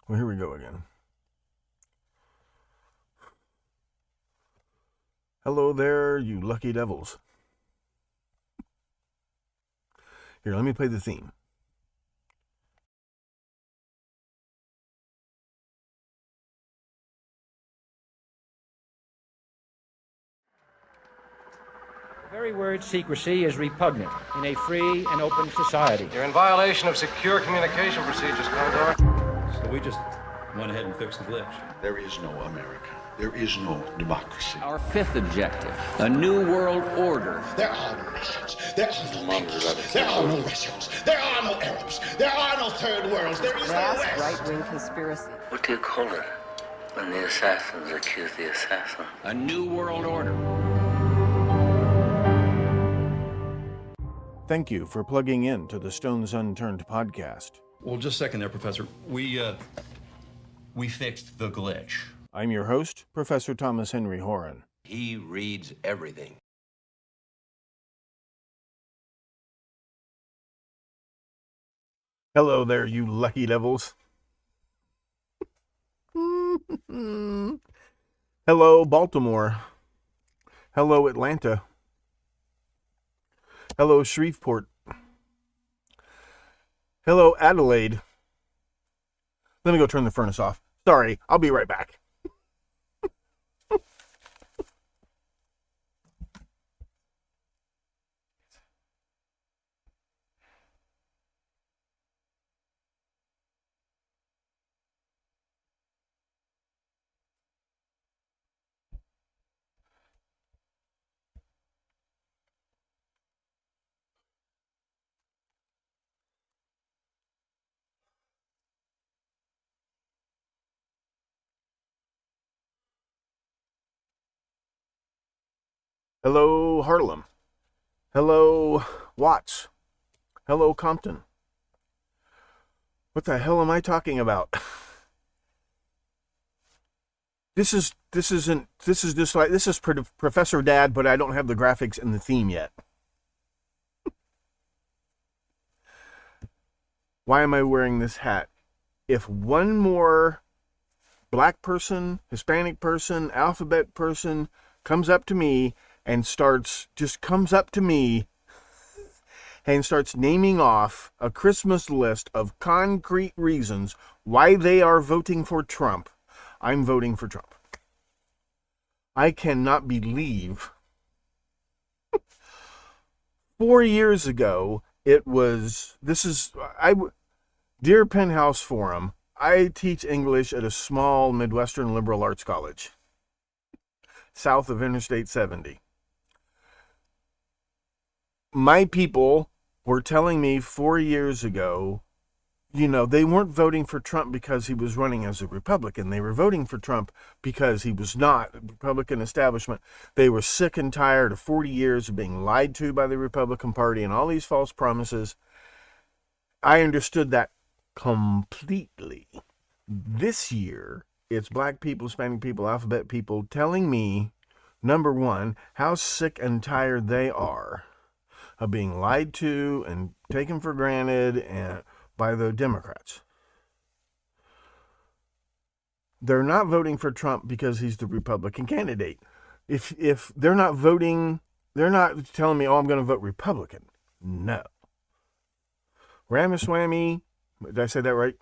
Well, here we go again. Hello there, you lucky devils. Here, let me play the theme. The very word secrecy is repugnant in a free and open society. You're in violation of secure communication procedures, Commodore. So we just went ahead and fixed the glitch. There is no America. There is no democracy. Our fifth objective, a new world order. There are no nations. There are no peoples. There are no Russians. There are no Arabs. There are no third worlds. There is no Vast West. right-wing conspiracy. What do you call it when the assassins accuse the assassin? A new world order. Thank you for plugging in to the Stones Unturned podcast. Well, just a second there, Professor. We fixed the glitch. I'm your host, Professor Thomas Henry Horan. He reads everything. Hello there, you lucky devils. Hello, Baltimore. Hello, Atlanta. Hello, Shreveport. Hello, Adelaide. Let me go turn the furnace off. Sorry, I'll be right back. Hello, Harlem. Hello, Watts. Hello, Compton. What the hell am I talking about? This is Professor Dad, but I don't have the graphics and the theme yet. Why am I wearing this hat? If one more black person, Hispanic person, alphabet person comes up to me and starts naming off a Christmas list of concrete reasons why they are voting for Trump, I'm voting for Trump. I cannot believe 4 years ago Dear Penthouse Forum, I teach English at a small Midwestern liberal arts college south of Interstate 70. My people were telling me 4 years ago, they weren't voting for Trump because he was running as a Republican. They were voting for Trump because he was not a Republican establishment. They were sick and tired of 40 years of being lied to by the Republican Party and all these false promises. I understood that completely. This year, it's black people, Hispanic people, alphabet people telling me, number one, how sick and tired they are of being lied to and taken for granted and by the Democrats. They're not voting for Trump because he's the Republican candidate. If they're not voting, they're not telling me, oh, I'm going to vote Republican. No. Ramaswamy, did I say that right?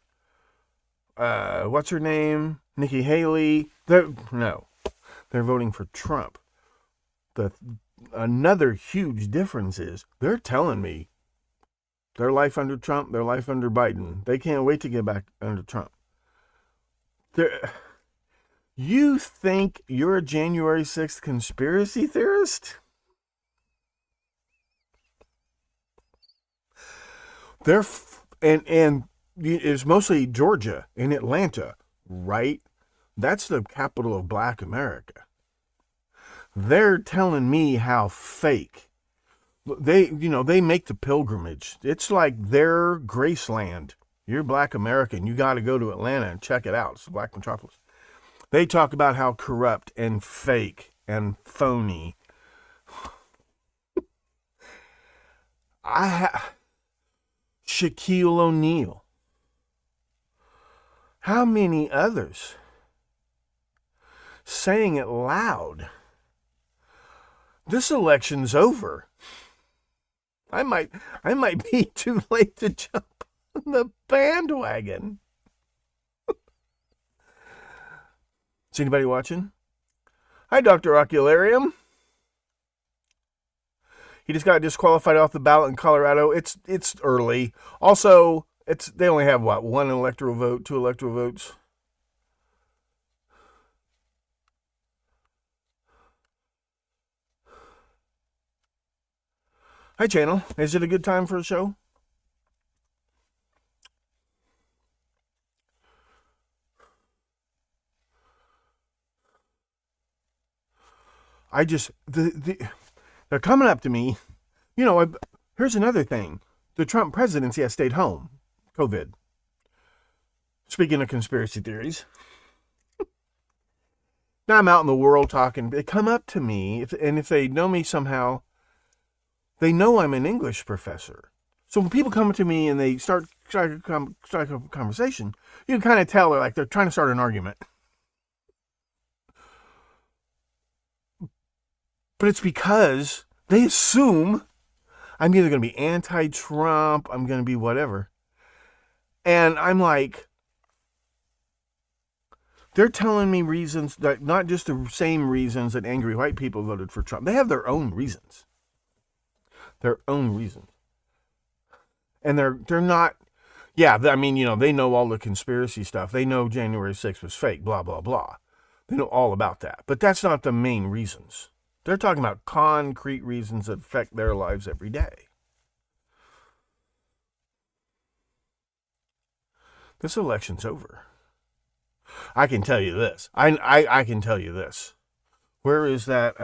What's her name? Nikki Haley. They're voting for Trump. Another huge difference is they're telling me their life under Trump, their life under Biden. They can't wait to get back under Trump. You think you're a January 6th conspiracy theorist? And it's mostly Georgia and Atlanta, right? That's the capital of Black America. They're telling me how fake. They make the pilgrimage. It's like their Graceland. You're Black American. You got to go to Atlanta and check it out. It's the Black metropolis. They talk about how corrupt and fake and phony. Shaquille O'Neal. how many others saying it loud? This election's over. I might be too late to jump on the bandwagon. Is anybody watching? Hi, Dr. Ocularium. He just got disqualified off the ballot in Colorado. It's early. Also, they only have what, 1 electoral vote, 2 electoral votes. Hi, channel. Is it a good time for a show? I just they're coming up to me. You know, here's another thing. The Trump presidency has stayed home. COVID. Speaking of conspiracy theories. Now I'm out in the world talking. They come up to me, and if they know me somehow, they know I'm an English professor. So when people come to me and they start a conversation, you can kind of tell they're trying to start an argument. But it's because they assume I'm either going to be anti-Trump, I'm going to be whatever. And I'm like, they're telling me reasons that not just the same reasons that angry white people voted for Trump. They have their own reasons. Their own reasons. And they're not, I mean, they know all the conspiracy stuff. They know January 6th was fake, blah, blah, blah. They know all about that. But that's not the main reasons. They're talking about concrete reasons that affect their lives every day. This election's over. I can tell you this. I can tell you this. Where is that?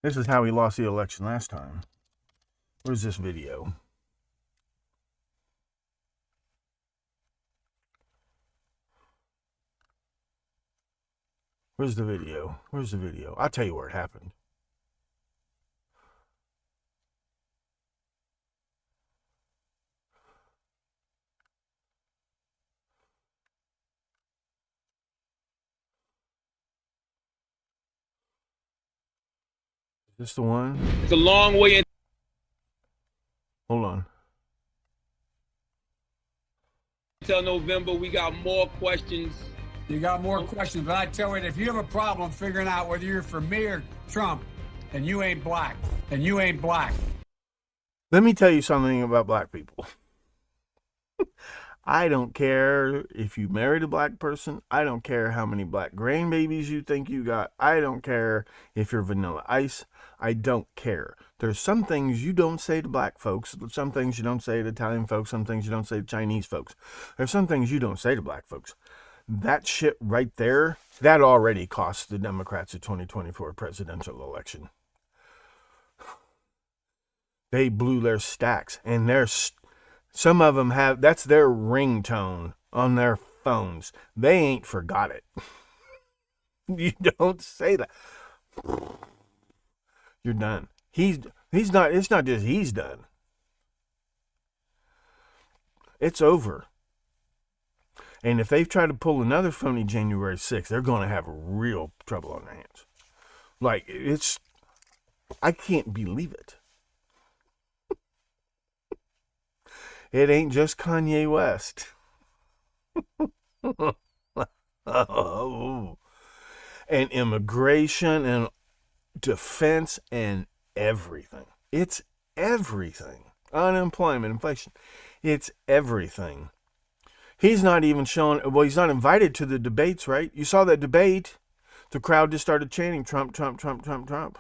This is how he lost the election last time. Where's this video? Where's the video? Where's the video? I'll tell you where it happened. Is this the one? It's a long way in. Hold on. Until November, we got more questions. You got more questions, but I tell you, if you have a problem figuring out whether you're for me or Trump, then you ain't black. Then you ain't black. Let me tell you something about black people. I don't care if you married a black person. I don't care how many black grandbabies you think you got. I don't care if you're Vanilla Ice. I don't care. There's some things you don't say to black folks, some things you don't say to Italian folks, some things you don't say to Chinese folks. There's some things you don't say to black folks. That shit right there, that already cost the Democrats the 2024 presidential election. They blew their stacks, and some of them that's their ringtone on their phones. They ain't forgot it. You don't say that. You're done. He's not, it's not just he's done. It's over. And if they try to pull another phony January 6th, they're going to have real trouble on their hands. I can't believe it. It ain't just Kanye West. Oh. And immigration and defense and everything. It's everything. Unemployment, inflation. It's everything. He's not even he's not invited to the debates, right? You saw that debate. The crowd just started chanting Trump, Trump, Trump, Trump, Trump.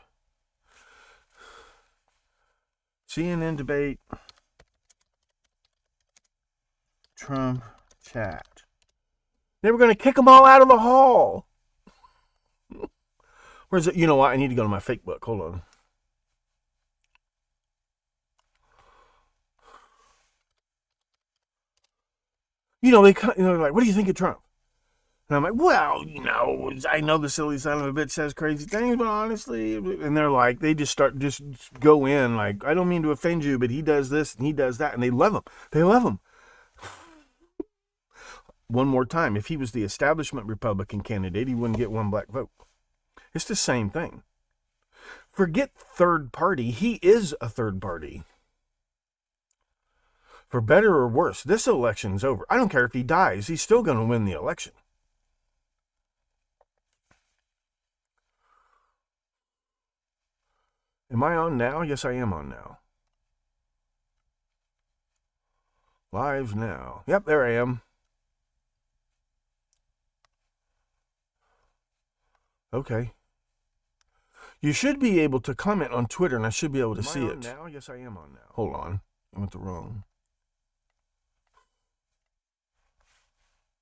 CNN debate. Trump chat. They were going to kick them all out of the hall. Where's it? You know what? I need to go to my fake book. Hold on. They're like, what do you think of Trump? And I'm like, well, I know the silly son of a bitch says crazy things, but honestly, and they're like, they just go in like, I don't mean to offend you, but he does this and he does that, and they love him. They love him. One more time, if he was the establishment Republican candidate, he wouldn't get one black vote. It's the same thing. Forget third party. He is a third party. For better or worse, this election's over. I don't care if he dies. He's still going to win the election. Am I on now? Yes, I am on now. Live now. Yep, there I am. Okay. You should be able to comment on Twitter, and I should be able to see it. Now? Yes, I am on now. Hold on. I went the wrong.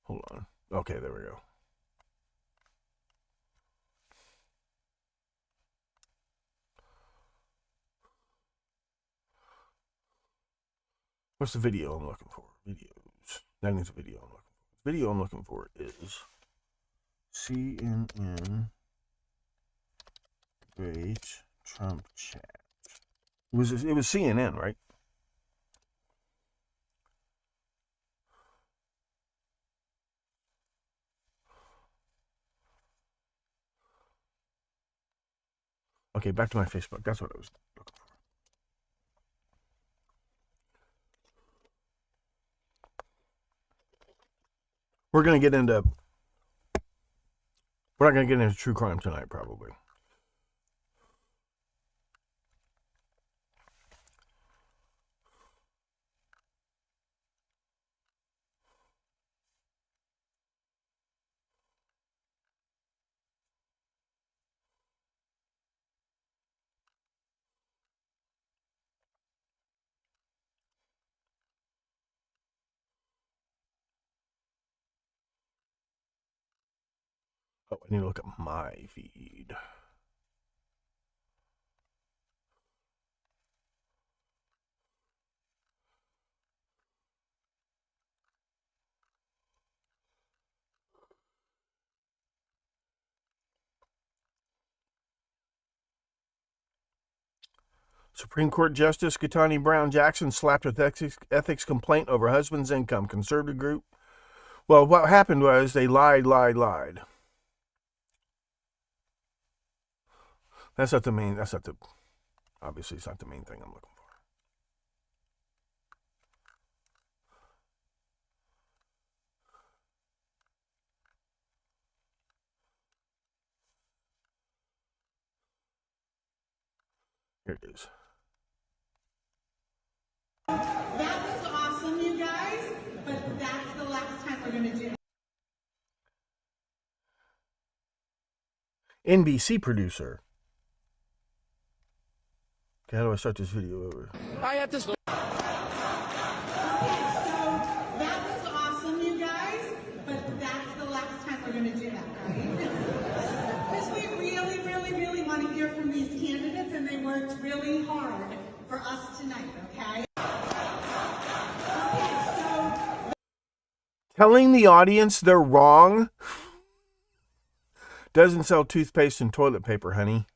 Hold on. Okay, there we go. What's the video I'm looking for? Videos. That is the video I'm looking for. The video I'm looking for is CNN debate Trump chat. It was CNN, right? Okay, back to my Facebook. That's what I was looking for. We're not going to get into true crime tonight, probably. Oh, I need to look at my feed. Supreme Court Justice Ketanji Brown Jackson slapped with ethics complaint over husband's income. Conservative group. Well, what happened was they lied. Obviously it's not the main thing I'm looking for. Here it is. That was awesome, you guys, but that's the last time we're going to do it. NBC producer. Okay, how do I start this video over? I have to. Okay, so that was awesome, you guys, but that's the last time we're going to do that, right? Because we really want to hear from these candidates, and they worked really hard for us tonight, okay? Okay, so. Telling the audience they're wrong doesn't sell toothpaste and toilet paper, honey.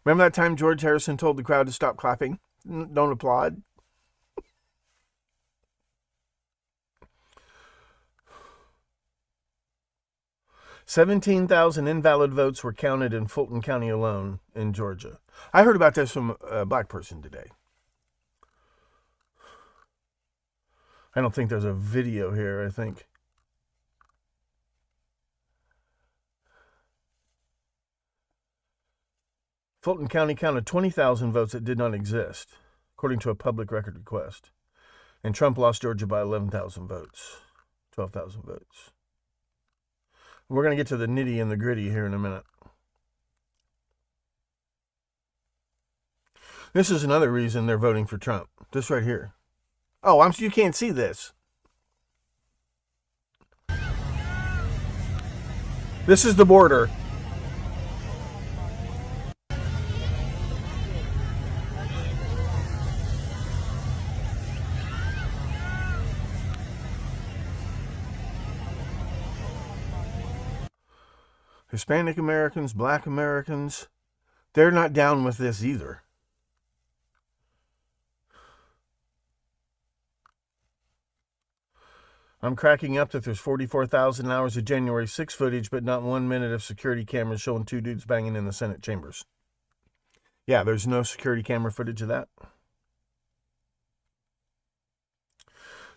Remember that time George Harrison told the crowd to stop clapping? Don't applaud. $17,000 invalid votes were counted in Fulton County alone in Georgia. I heard about this from a black person today. I don't think there's a video here, I think. Fulton County counted 20,000 votes that did not exist, according to a public record request. And Trump lost Georgia by 11,000 votes, 12,000 votes. We're going to get to the nitty and the gritty here in a minute. This is another reason they're voting for Trump. This right here. Oh, you can't see this. This is the border. Hispanic Americans, Black Americans, they're not down with this either. I'm cracking up that there's 44,000 hours of January 6 footage, but not 1 minute of security cameras showing two dudes banging in the Senate chambers. Yeah, there's no security camera footage of that.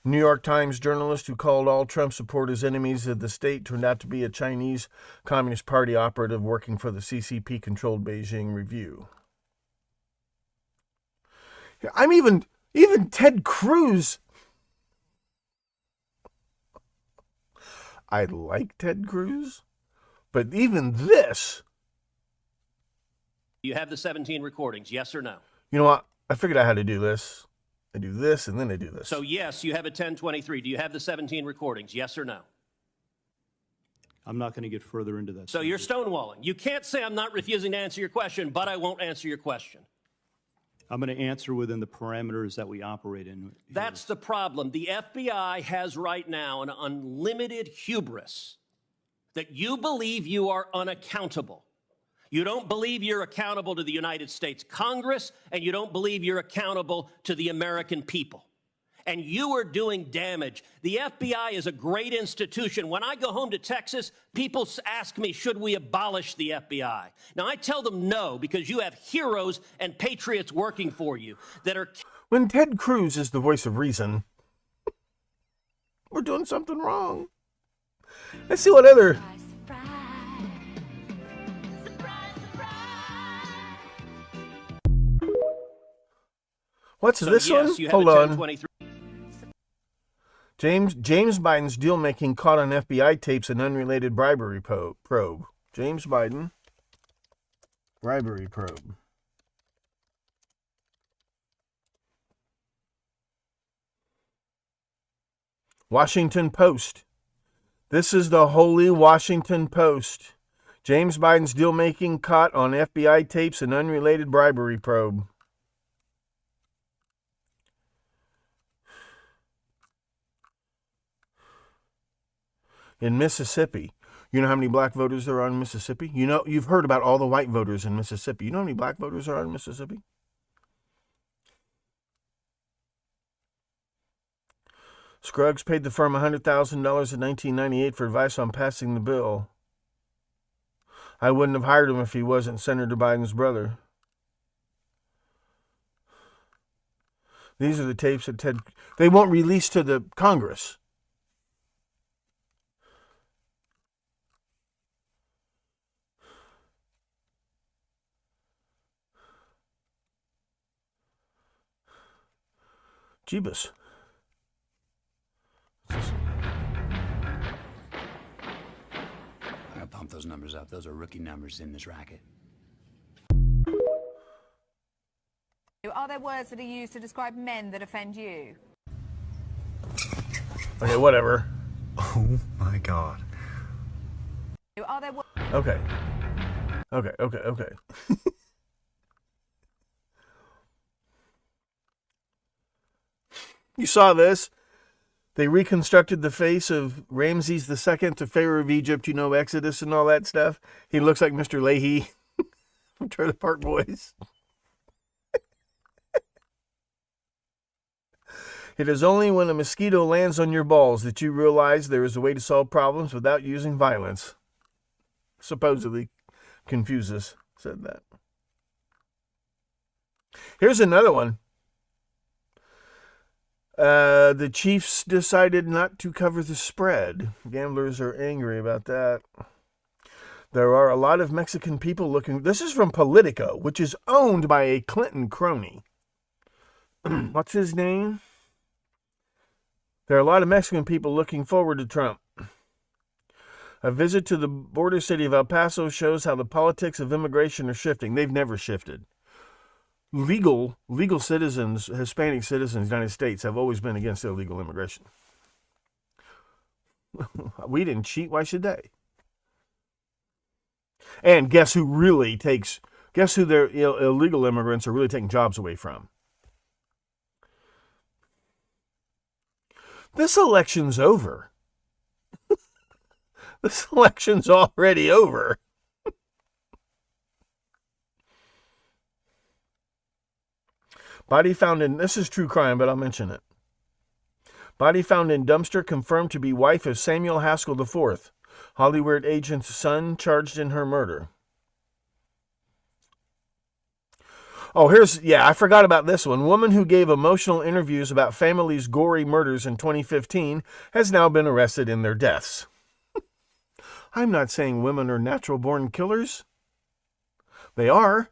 New York Times journalist who called all Trump supporters enemies of the state turned out to be a Chinese Communist Party operative working for the CCP-controlled Beijing Review. I'm even Ted Cruz. I like Ted Cruz, but even this. You have the 17 recordings, yes or no? You know what? I figured out how to do this. I do this, and then I do this. So, yes, you have a 1023. Do you have the 17 recordings, yes or no? I'm not going to get further into that. So you're stonewalling. You can't say I'm not refusing to answer your question, but I won't answer your question. I'm going to answer within the parameters that we operate in. That's the problem. The FBI has right now an unlimited hubris that you believe you are unaccountable. You don't believe you're accountable to the United States Congress, and you don't believe you're accountable to the American people. And you are doing damage. The FBI is a great institution. When I go home to Texas, people ask me, should we abolish the FBI? Now, I tell them no, because you have heroes and patriots working for you that are... When Ted Cruz is the voice of reason, we're doing something wrong. Let's see what other... What's this one? Hold on. James Biden's deal-making caught on FBI tapes an unrelated bribery probe. James Biden, bribery probe. Washington Post. This is the holy Washington Post. James Biden's deal-making caught on FBI tapes an unrelated bribery probe. In Mississippi. You know how many black voters there are in Mississippi? You know, you've heard about all the white voters in Mississippi. You know how many black voters there are in Mississippi? Scruggs paid the firm $100,000 in 1998 for advice on passing the bill. I wouldn't have hired him if he wasn't Senator Biden's brother. These are the tapes that they won't release to the Congress. Jeebus. I gotta pump those numbers up. Those are rookie numbers in this racket. Are there words that are used to describe men that offend you? Okay, whatever. Oh my God. Are there Okay. You saw this. They reconstructed the face of Ramses II to Pharaoh of Egypt, you know, Exodus and all that stuff. He looks like Mr. Leahy from Trailer Park Boys. It is only when a mosquito lands on your balls that you realize there is a way to solve problems without using violence. Supposedly, Confucius said that. Here's another one. The Chiefs decided not to cover the spread. Gamblers are angry about that. There are a lot of Mexican people looking... This is from Politico, which is owned by a Clinton crony. What's his name? There are a lot of Mexican people looking forward to Trump. A visit to the border city of El Paso shows how the politics of immigration are shifting. They've never shifted. Legal citizens, Hispanic citizens of the United States have always been against illegal immigration. We didn't cheat. Why should they? And guess who their illegal immigrants are really taking jobs away from? This election's over. This election's already over. Body found in, this is true crime, but I'll mention it. Body found in dumpster confirmed to be wife of Samuel Haskell IV, Hollywood agent's son charged in her murder. Oh, I forgot about this one. Woman who gave emotional interviews about family's gory murders in 2015 has now been arrested in their deaths. I'm not saying women are natural-born killers. They are.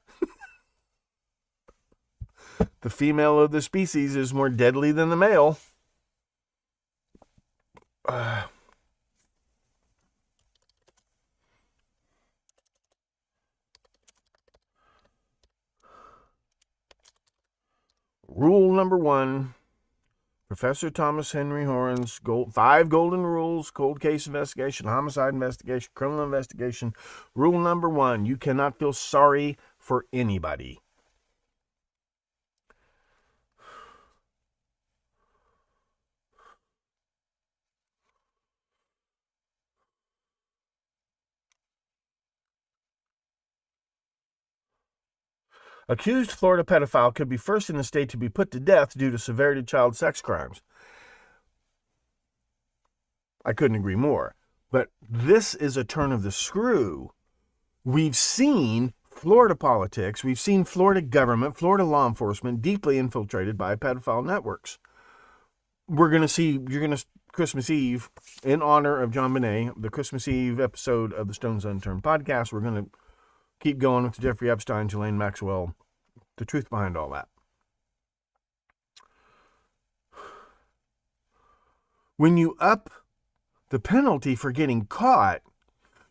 The female of the species is more deadly than the male. Rule number 1, Professor Thomas Henry Horan's 5 golden rules, cold case investigation, homicide investigation, criminal investigation. Rule number 1, you cannot feel sorry for anybody. Accused Florida pedophile could be first in the state to be put to death due to severity of child sex crimes. I couldn't agree more. But this is a turn of the screw. We've seen Florida politics, we've seen Florida government, Florida law enforcement deeply infiltrated by pedophile networks. You're going to Christmas Eve, in honor of John Bonet, the Christmas Eve episode of the Stones Unturned podcast, we're going to keep going with Jeffrey Epstein, Ghislaine Maxwell, the truth behind all that. When you up the penalty for getting caught,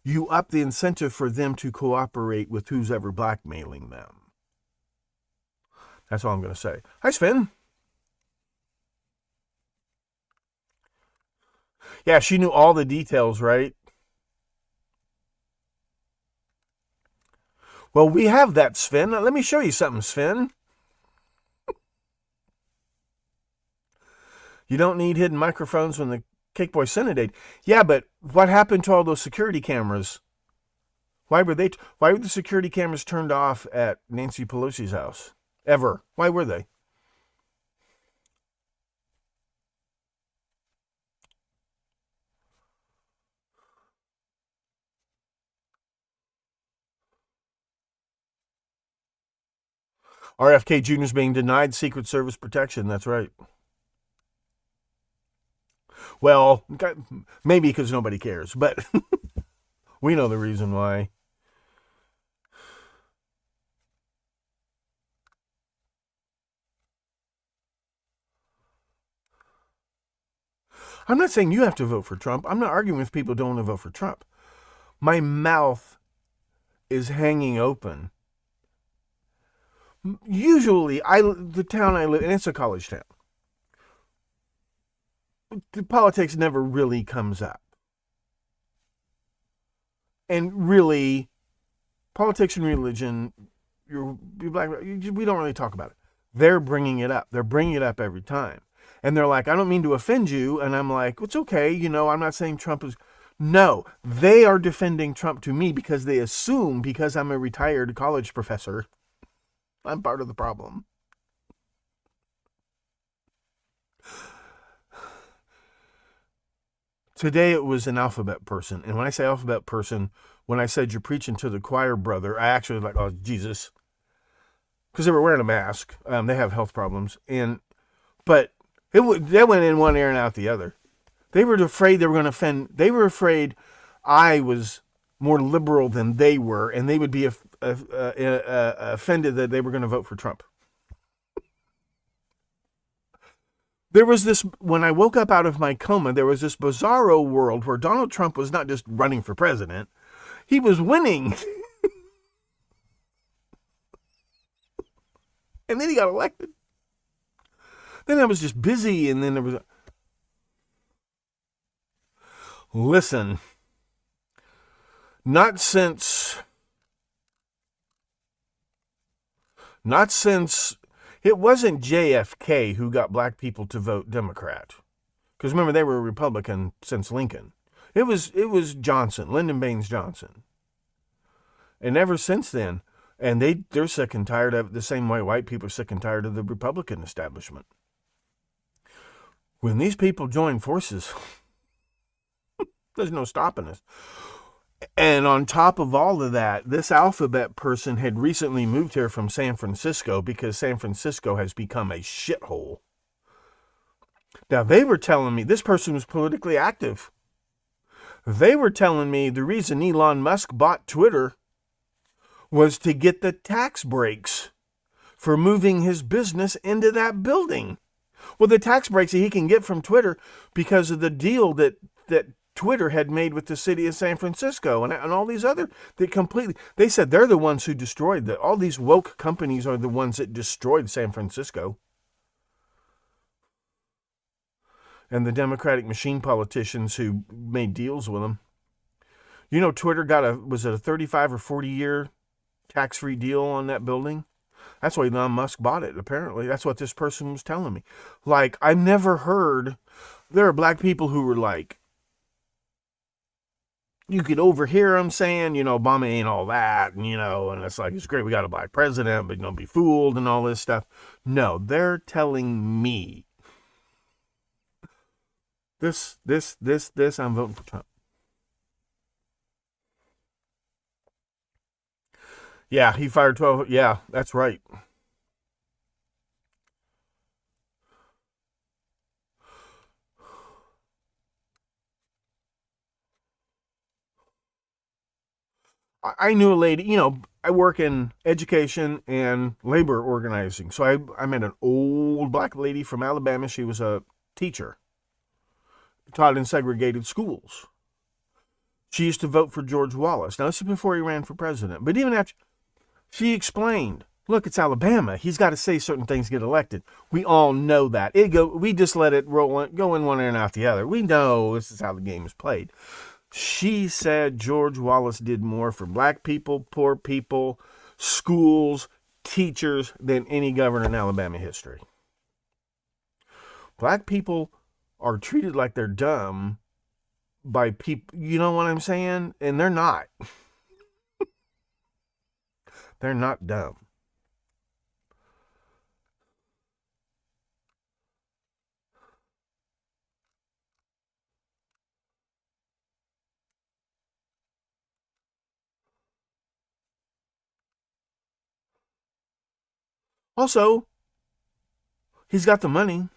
you up the incentive for them to cooperate with who's ever blackmailing them. That's all I'm going to say. Hi, Sven. Yeah, she knew all the details, right? Well, we have that, Sven. Let me show you something, Sven. You don't need hidden microphones when the Cake Boy Synodate. Yeah, but what happened to all those security cameras? Why were the security cameras turned off at Nancy Pelosi's house? Ever? Why were they? RFK Jr. is being denied Secret Service protection. That's right. Well, maybe because nobody cares, but we know the reason why. I'm not saying you have to vote for Trump. I'm not arguing with people who don't want to vote for Trump. My mouth is hanging open. Usually, the town I live in, it's a college town. The politics never really comes up. And really, politics and religion, you're black, we don't really talk about it. They're bringing it up. They're bringing it up every time. And they're like, I don't mean to offend you. And I'm like, it's okay. I'm not saying Trump is. No, they are defending Trump to me because they assume because I'm a retired college professor, I'm part of the problem. Today it was an alphabet person. And when I say alphabet person, when I said you're preaching to the choir brother, I actually was like, oh, Jesus. Because they were wearing a mask. They have health problems. But they went in one ear and out the other. They were afraid they were going to offend. They were afraid I was more liberal than they were, and they would be offended that they were going to vote for Trump. There was this, when I woke up out of my coma, there was this bizarro world where Donald Trump was not just running for president, he was winning. And then he got elected. Then I was just busy, and then there was listen, not since it wasn't JFK who got black people to vote Democrat. Because remember, they were a Republican since Lincoln. It was Johnson, Lyndon Baines Johnson. And ever since then, And they're sick and tired of it the same way white people are sick and tired of the Republican establishment. When these people join forces, there's no stopping us. And on top of all of that, this alphabet person had recently moved here from San Francisco because San Francisco has become a shithole. Now, they were telling me, this person was politically active. They were telling me the reason Elon Musk bought Twitter was to get the tax breaks for moving his business into that building. Well, the tax breaks that he can get from Twitter because of the deal that Twitter had made with the city of San Francisco and all these other, they said they're the ones who destroyed all these woke companies are the ones that destroyed San Francisco. And the Democratic machine politicians who made deals with them. You know, Twitter was it a 35 or 40 year tax-free deal on that building? That's why Elon Musk bought it, apparently. That's what this person was telling me. Like, I've never heard, there are black people who were like, you could overhear them saying, Obama ain't all that, and it's like, it's great, we got a black president, but don't be fooled and all this stuff. No, they're telling me, this, I'm voting for Trump. Yeah, he fired 12. Yeah, that's right. I knew a lady, I work in education and labor organizing. So I met an old black lady from Alabama. She was a teacher, taught in segregated schools. She used to vote for George Wallace. Now, this is before he ran for president. But even after, she explained, look, it's Alabama. He's got to say certain things to get elected. We all know that. We just let it go in one ear and out the other. We know this is how the game is played. She said George Wallace did more for black people, poor people, schools, teachers than any governor in Alabama history. Black people are treated like they're dumb by people, you know what I'm saying? And they're not. They're not dumb. Also, he's got the money.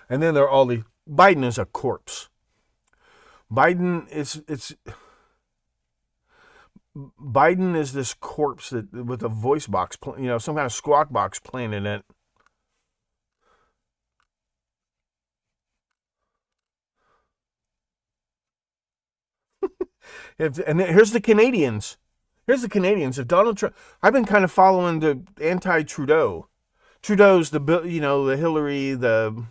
And then there are all the, Biden is a corpse. Biden is this corpse that with a voice box, some kind of squawk box playing in it. Here's the Canadians. If Donald Trump, I've been kind of following the anti-Trudeau. Trudeau's the Hillary, the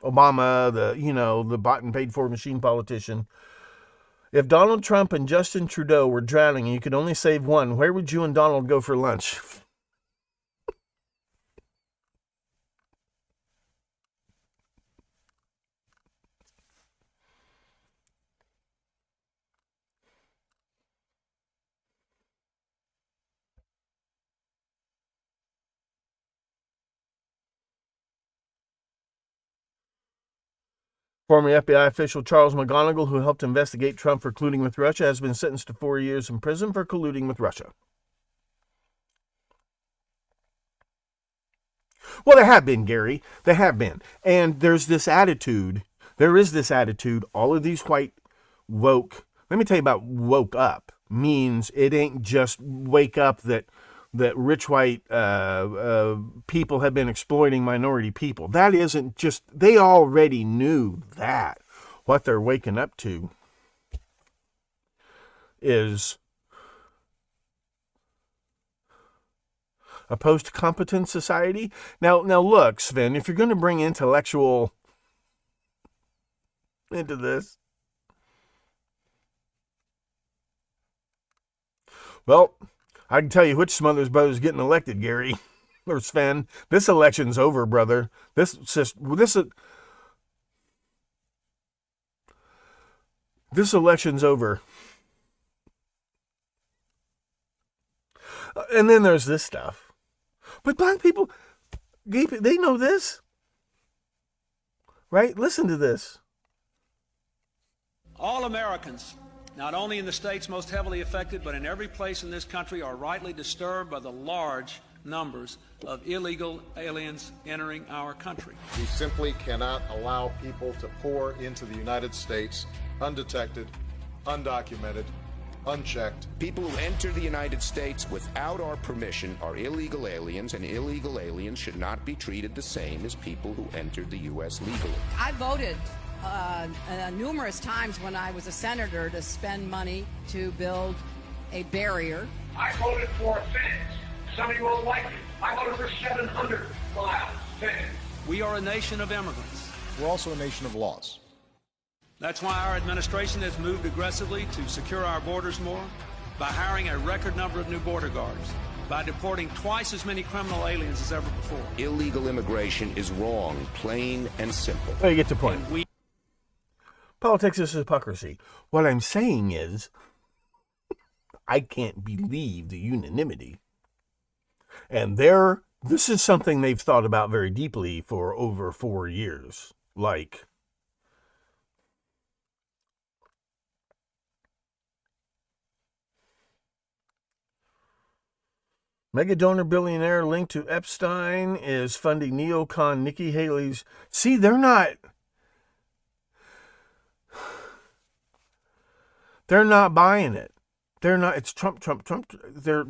Obama, the bought and paid for machine politician. If Donald Trump and Justin Trudeau were drowning and you could only save one, where would you and Donald go for lunch? Former FBI official Charles McGonigal, who helped investigate Trump for colluding with Russia, has been sentenced to 4 years in prison for colluding with Russia. Well, there have been, Gary. There have been. And there's this attitude. There is this attitude. All of these white woke, let me tell you about woke up, means it ain't just wake up that rich white people have been exploiting minority people. That isn't just, they already knew that. What they're waking up to is a post-competent society. Now look, Sven, if you're going to bring intellectual into this, well, I can tell you which Smothers Brothers getting elected, Gary or Sven. This election's over, brother. This election's over. And then there's this stuff. But black people, gay people, they know this. Right? Listen to this. All Americans, not only in the states most heavily affected, but in every place in this country, are rightly disturbed by the large numbers of illegal aliens entering our country. We simply cannot allow people to pour into the United States undetected, undocumented, unchecked. People who enter the United States without our permission are illegal aliens, and illegal aliens should not be treated the same as people who entered the U.S. legally. I voted numerous times when I was a senator to spend money to build a barrier. I voted for a fence. Some of you won't like it. I voted for 700 miles fence. We are a nation of immigrants. We're also a nation of laws. That's why our administration has moved aggressively to secure our borders more, by hiring a record number of new border guards, by deporting twice as many criminal aliens as ever before. Illegal immigration is wrong, plain and simple. Well, you get the point. Politics is hypocrisy. What I'm saying is, I can't believe the unanimity. And this is something they've thought about very deeply for over 4 years. Like, mega donor billionaire linked to Epstein is funding neocon Nikki Haley's. See, they're not buying it. They're not. It's Trump. They're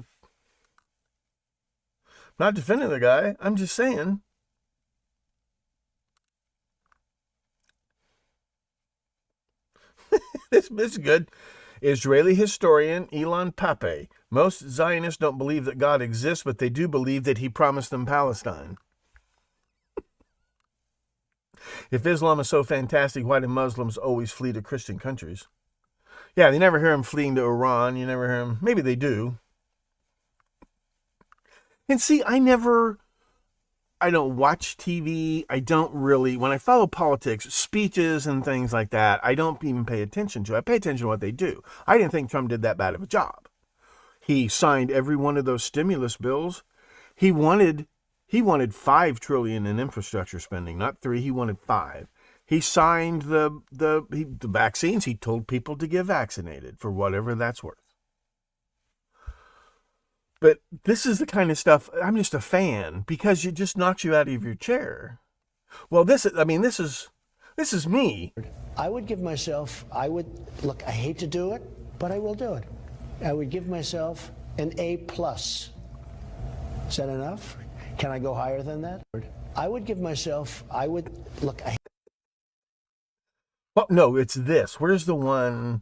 not defending the guy. I'm just saying. This is good. Israeli historian Ilan Pape. Most Zionists don't believe that God exists, but they do believe that he promised them Palestine. If Islam is so fantastic, why do Muslims always flee to Christian countries? Yeah, you never hear them fleeing to Iran. You never hear them. Maybe they do. And see, I don't watch TV. I don't really, when I follow politics, speeches and things like that, I don't even pay attention to. I pay attention to what they do. I didn't think Trump did that bad of a job. He signed every one of those stimulus bills. He wanted $5 trillion in infrastructure spending, not 3. He wanted 5. He signed the vaccines. He told people to get vaccinated for whatever that's worth. But this is the kind of stuff, I'm just a fan because it just knocks you out of your chair. Well, this is me. I would give myself, look, I hate to do it, but I will do it. I would give myself an A+. Is that enough? Can I go higher than that? I would give myself, look, Oh, no, it's this. Where's the one?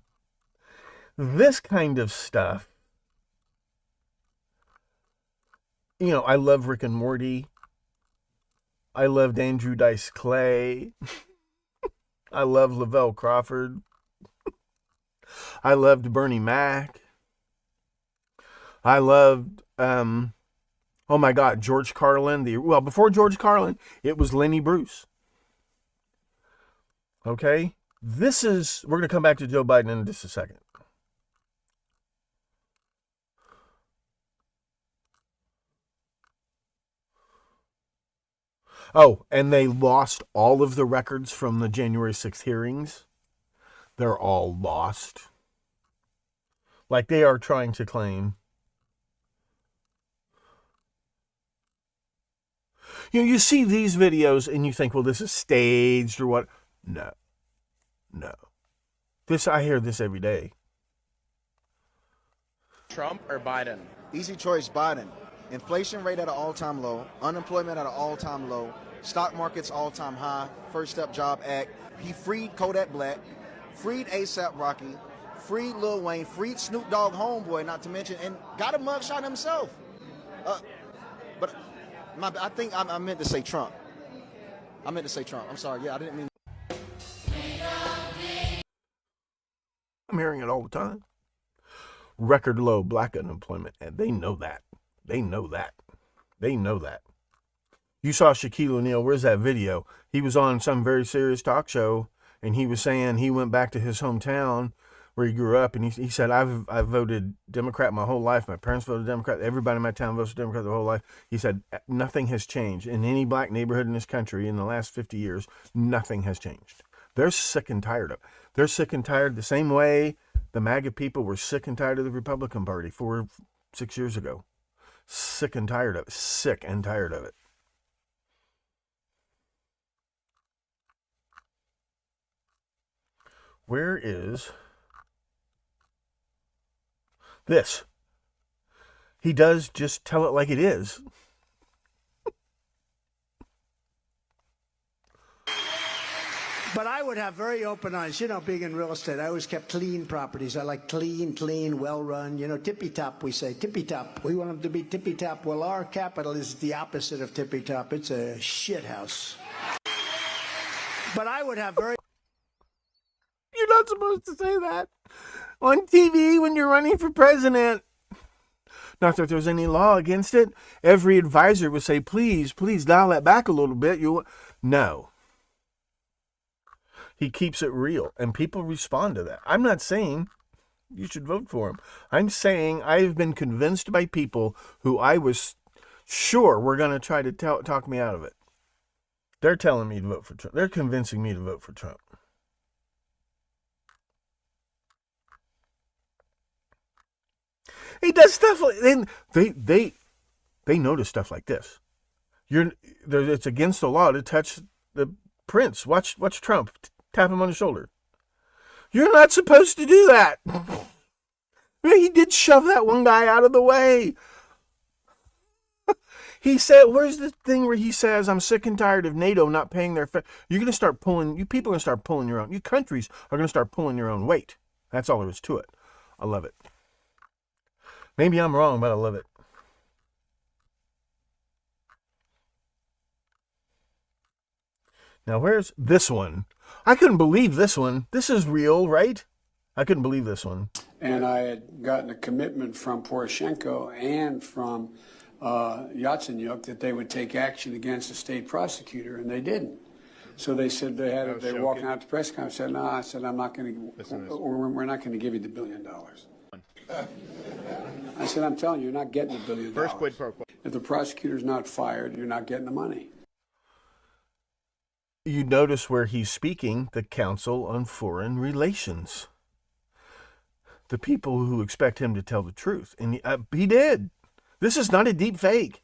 This kind of stuff. You know, I love Rick and Morty. I loved Andrew Dice Clay. I love Lavelle Crawford. I loved Bernie Mac. I loved, oh my God, George Carlin. Before George Carlin, it was Lenny Bruce. Okay? We're going to come back to Joe Biden in just a second. Oh, and they lost all of the records from the January 6th hearings. They're all lost. Like they are trying to claim. You see these videos and you think, well, this is staged or what? No. I hear this every day. Trump or Biden? Easy choice, Biden. Inflation rate at an all-time low, unemployment at an all-time low, stock market's all-time high, First Step Job Act. He freed Kodak Black, freed A$AP Rocky, freed Lil Wayne, freed Snoop Dogg homeboy, not to mention, and got a mugshot himself. But I think I meant to say Trump. I'm sorry. Yeah, I didn't mean. I'm hearing it all the time. Record low black unemployment, and they know that. They know that. You saw Shaquille O'Neal. Where's that video? He was on some very serious talk show, And he was saying he went back to his hometown where he grew up, and he said, I've voted Democrat my whole life. My parents voted Democrat. Everybody in my town votes Democrat their whole life. He said nothing has changed in any black neighborhood in this country in the last 50 years. Nothing has changed. They're sick and tired of it. They're sick and tired the same way the MAGA people were sick and tired of the Republican Party 6 years ago. Sick and tired of it. Sick and tired of it. Where is this? He does just tell it like it is. But I would have very open eyes. You know, being in real estate, I always kept clean properties. I like clean, well-run. You know, tippy-top, we say. Tippy-top. We want them to be tippy-top. Well, our capital is the opposite of tippy-top. It's a shit house. But I would have very... You're not supposed to say that on TV when you're running for president. Not that there's any law against it. Every advisor would say, please dial that back a little bit. No. He keeps it real, and people respond to that. I'm not saying you should vote for him. I'm saying I've been convinced by people who I was sure were going to try to talk me out of it. They're telling me to vote for Trump. They're convincing me to vote for Trump. He does stuff like they notice stuff like this. It's against the law to touch the prince. Watch Trump tap him on the shoulder. You're not supposed to do that. He did shove that one guy out of the way. He said, where's the thing where he says, I'm sick and tired of NATO not paying their... You're going to start pulling... You people are going to start pulling your own... You countries are going to start pulling your own weight. That's all there is to it. I love it. Maybe I'm wrong, but I love it. Now, where's this one? I couldn't believe this one. This is real, right? I couldn't believe this one. And I had gotten a commitment from Poroshenko and from Yatsenyuk that they would take action against the state prosecutor, and they didn't. So they said they were walking out to the press conference. I said, no, I said, I'm not going to, we're not going to give you the $1 billion. I said, I'm telling you, you're not getting the $1 billion. First quid pro quo. If the prosecutor's not fired, you're not getting the money. You notice where he's speaking, the Council on Foreign Relations. The people who expect him to tell the truth. And he did. This is not a deep fake.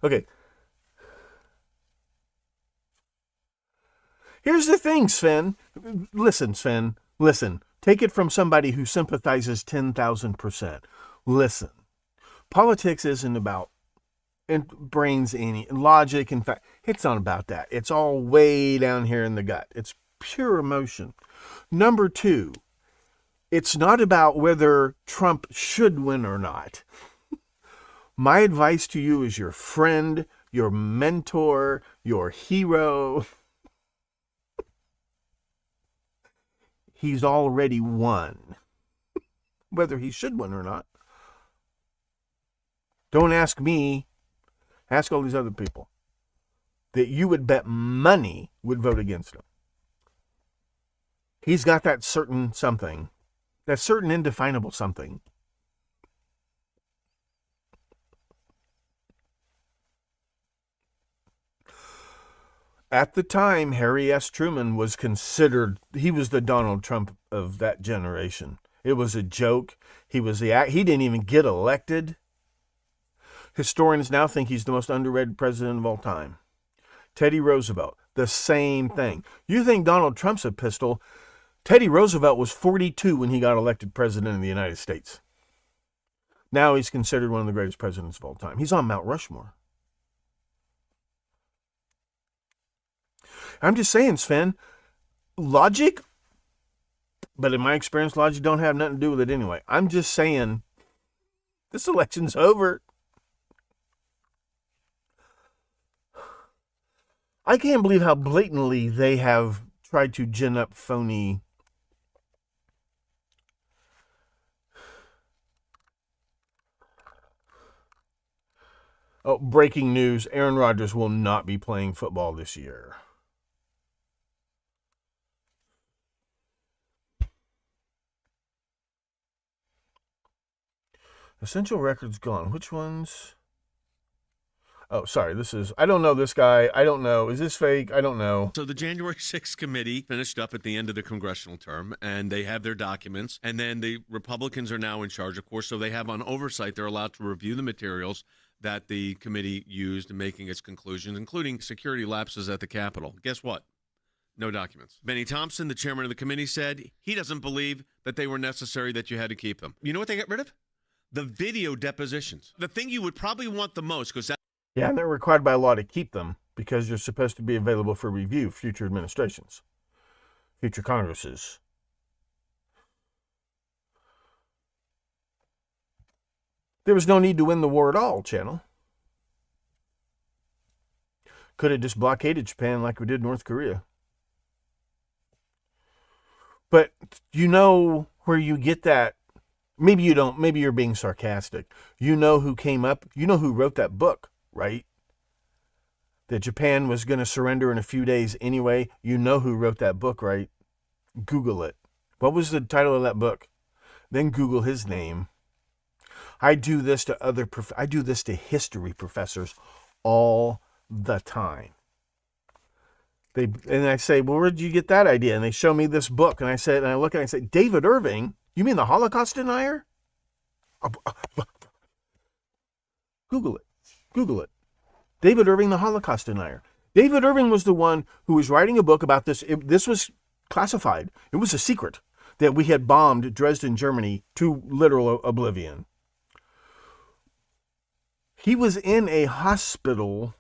Okay. Here's the thing, Sven. Listen, Sven. Listen. Take it from somebody who sympathizes 10,000%. Listen. Politics isn't about brains, any logic. In fact, it's not about that. It's all way down here in the gut. It's pure emotion. Number two, it's not about whether Trump should win or not. My advice to you is your friend, your mentor, your hero. He's already won. Whether he should win or not. Don't ask me. Ask all these other people that you would bet money would vote against him. He's got that certain something, that certain indefinable something. At the time, Harry S. Truman was considered, he was the Donald Trump of that generation. It was a joke. He didn't even get elected. Historians now think he's the most underrated president of all time. Teddy Roosevelt, the same thing. You think Donald Trump's a pistol? Teddy Roosevelt was 42 when he got elected president of the United States. Now he's considered one of the greatest presidents of all time. He's on Mount Rushmore. I'm just saying, Sven, logic, but in my experience, logic don't have nothing to do with it anyway. I'm just saying, this election's over. I can't believe how blatantly they have tried to gin up phony Oh, breaking news. Aaron Rodgers will not be playing football this year. Essential Records gone. Which ones? Oh, sorry. This is, I don't know this guy. I don't know. Is this fake? I don't know. So the January 6th committee finished up at the end of the congressional term, and they have their documents. And then the Republicans are now in charge, of course. So they have on oversight, they're allowed to review the materials that the committee used in making its conclusions, including security lapses at the Capitol. Guess what? No documents. Benny Thompson, the chairman of the committee, said he doesn't believe that they were necessary, that you had to keep them. You know what they got rid of? The video depositions. The thing you would probably want the most, because that. Yeah, and they're required by law to keep them because they're supposed to be available for review, future administrations, future Congresses. There was no need to win the war at all, Channel. Could have just blockaded Japan like we did North Korea. But you know where you get that. Maybe you don't. Maybe you're being sarcastic. You know who came up. You know who wrote that book, right? That Japan was going to surrender in a few days anyway. You know who wrote that book, right? Google it. What was the title of that book? Then Google his name. I do this to history professors all the time. And I say, well, where did you get that idea? And they show me this book, and I look at it and I say, David Irving? You mean the Holocaust denier? Google it. Google it. David Irving, the Holocaust denier. David Irving was the one who was writing a book about this. This was classified. It was a secret that we had bombed Dresden, Germany to literal oblivion. He was in a hospital,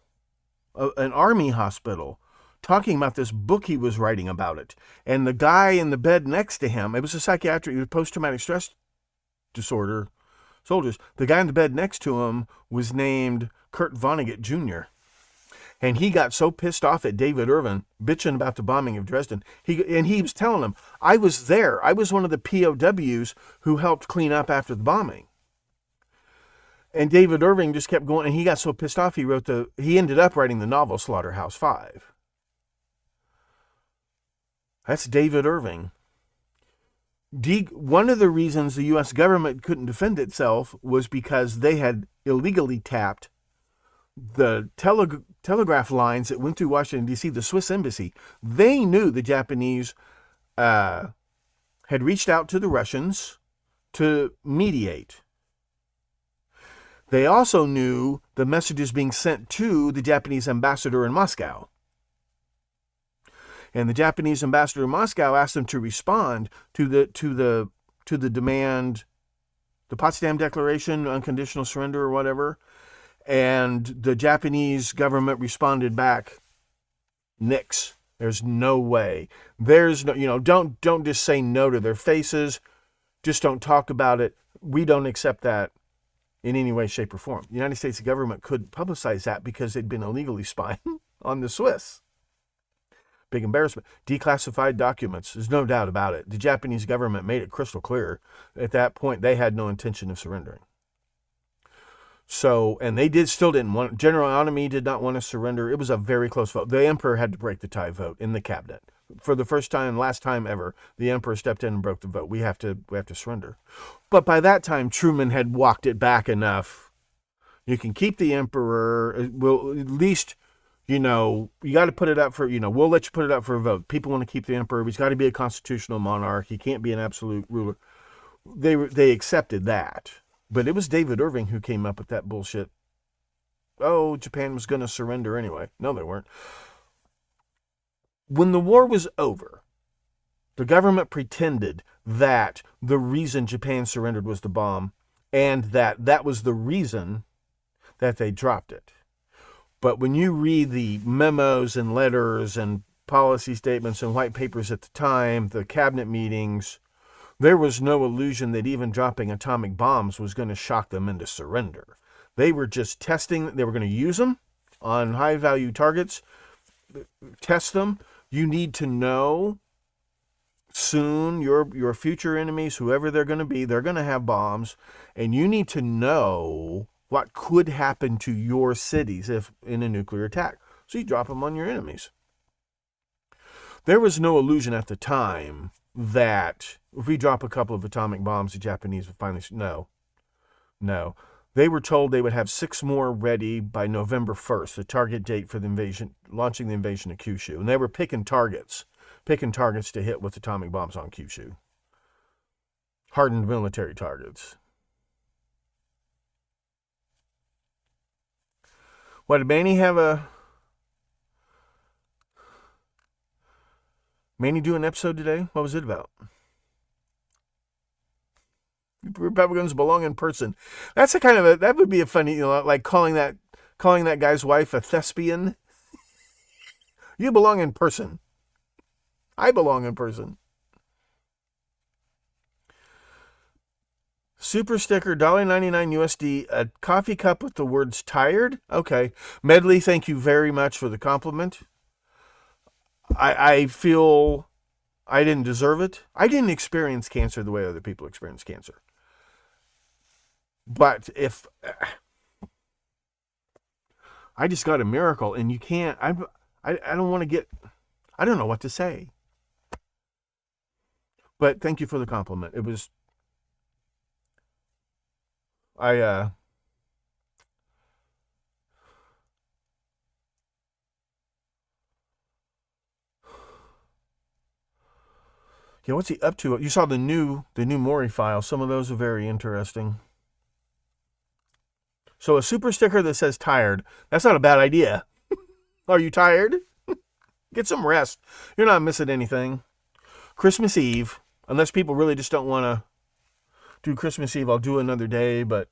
an army hospital, talking about this book he was writing about it. And the guy in the bed next to him, it was a psychiatric, post-traumatic stress disorder soldiers. The guy in the bed next to him was named Kurt Vonnegut Jr. And he got so pissed off at David Irving, bitching about the bombing of Dresden. He was telling him, I was there. I was one of the POWs who helped clean up after the bombing. And David Irving just kept going, and he got so pissed off, he ended up writing the novel Slaughterhouse-Five. That's David Irving. One of the reasons the U.S. government couldn't defend itself was because they had illegally tapped the telegraph lines that went through Washington, D.C., the Swiss embassy. They knew the Japanese had reached out to the Russians to mediate. They also knew the messages being sent to the Japanese ambassador in Moscow. And the Japanese ambassador in Moscow asked them to respond to the demand, the Potsdam Declaration, unconditional surrender or whatever. And the Japanese government responded back, nix. There's no way. There's no, don't just say no to their faces. Just don't talk about it. We don't accept that in any way, shape, or form. The United States government couldn't publicize that because they'd been illegally spying on the Swiss. Big embarrassment. Declassified documents. There's no doubt about it. The Japanese government made it crystal clear. At that point, they had no intention of surrendering. So, and they still didn't want, General Anami did not want to surrender. It was a very close vote. The emperor had to break the tie vote in the cabinet. For the first time, last time ever, the emperor stepped in and broke the vote. We have to surrender. But by that time, Truman had walked it back enough. You can keep the emperor. Well, at least, you got to put it up for, we'll let you put it up for a vote. People want to keep the emperor. He's got to be a constitutional monarch. He can't be an absolute ruler. They accepted that. But it was David Irving who came up with that bullshit. Oh, Japan was going to surrender anyway. No, they weren't. When the war was over, the government pretended that the reason Japan surrendered was the bomb, and that was the reason that they dropped it. But when you read the memos and letters and policy statements and white papers at the time, the cabinet meetings, there was no illusion that even dropping atomic bombs was going to shock them into surrender. They were just testing. They were going to use them on high-value targets, test them. You need to know soon your future enemies, whoever they're going to be, they're going to have bombs, and you need to know what could happen to your cities if in a nuclear attack. So you drop them on your enemies. There was no illusion at the time that if we drop a couple of atomic bombs, the Japanese would finally... No. They were told they would have 6 more ready by November 1st, the target date for the invasion, launching the invasion of Kyushu. And they were picking targets to hit with atomic bombs on Kyushu. Hardened military targets. What, did Manny do an episode today? What was it about? Republicans belong in person. That's a kind of that would be a funny, like calling that guy's wife a thespian. You belong in person. I belong in person. Super sticker, $1.99 USD, a coffee cup with the words tired. Okay. Medley, thank you very much for the compliment. I feel I didn't deserve it. I didn't experience cancer the way other people experience cancer. But if I just got a miracle, and you can't, I don't want to get, I don't know what to say. But thank you for the compliment. It was, yeah, what's he up to? You saw the new Maury file. Some of those are very interesting. So a super sticker that says tired, that's not a bad idea. Are you tired? Get some rest. You're not missing anything. Christmas Eve, unless people really just don't want to do Christmas Eve, I'll do another day, but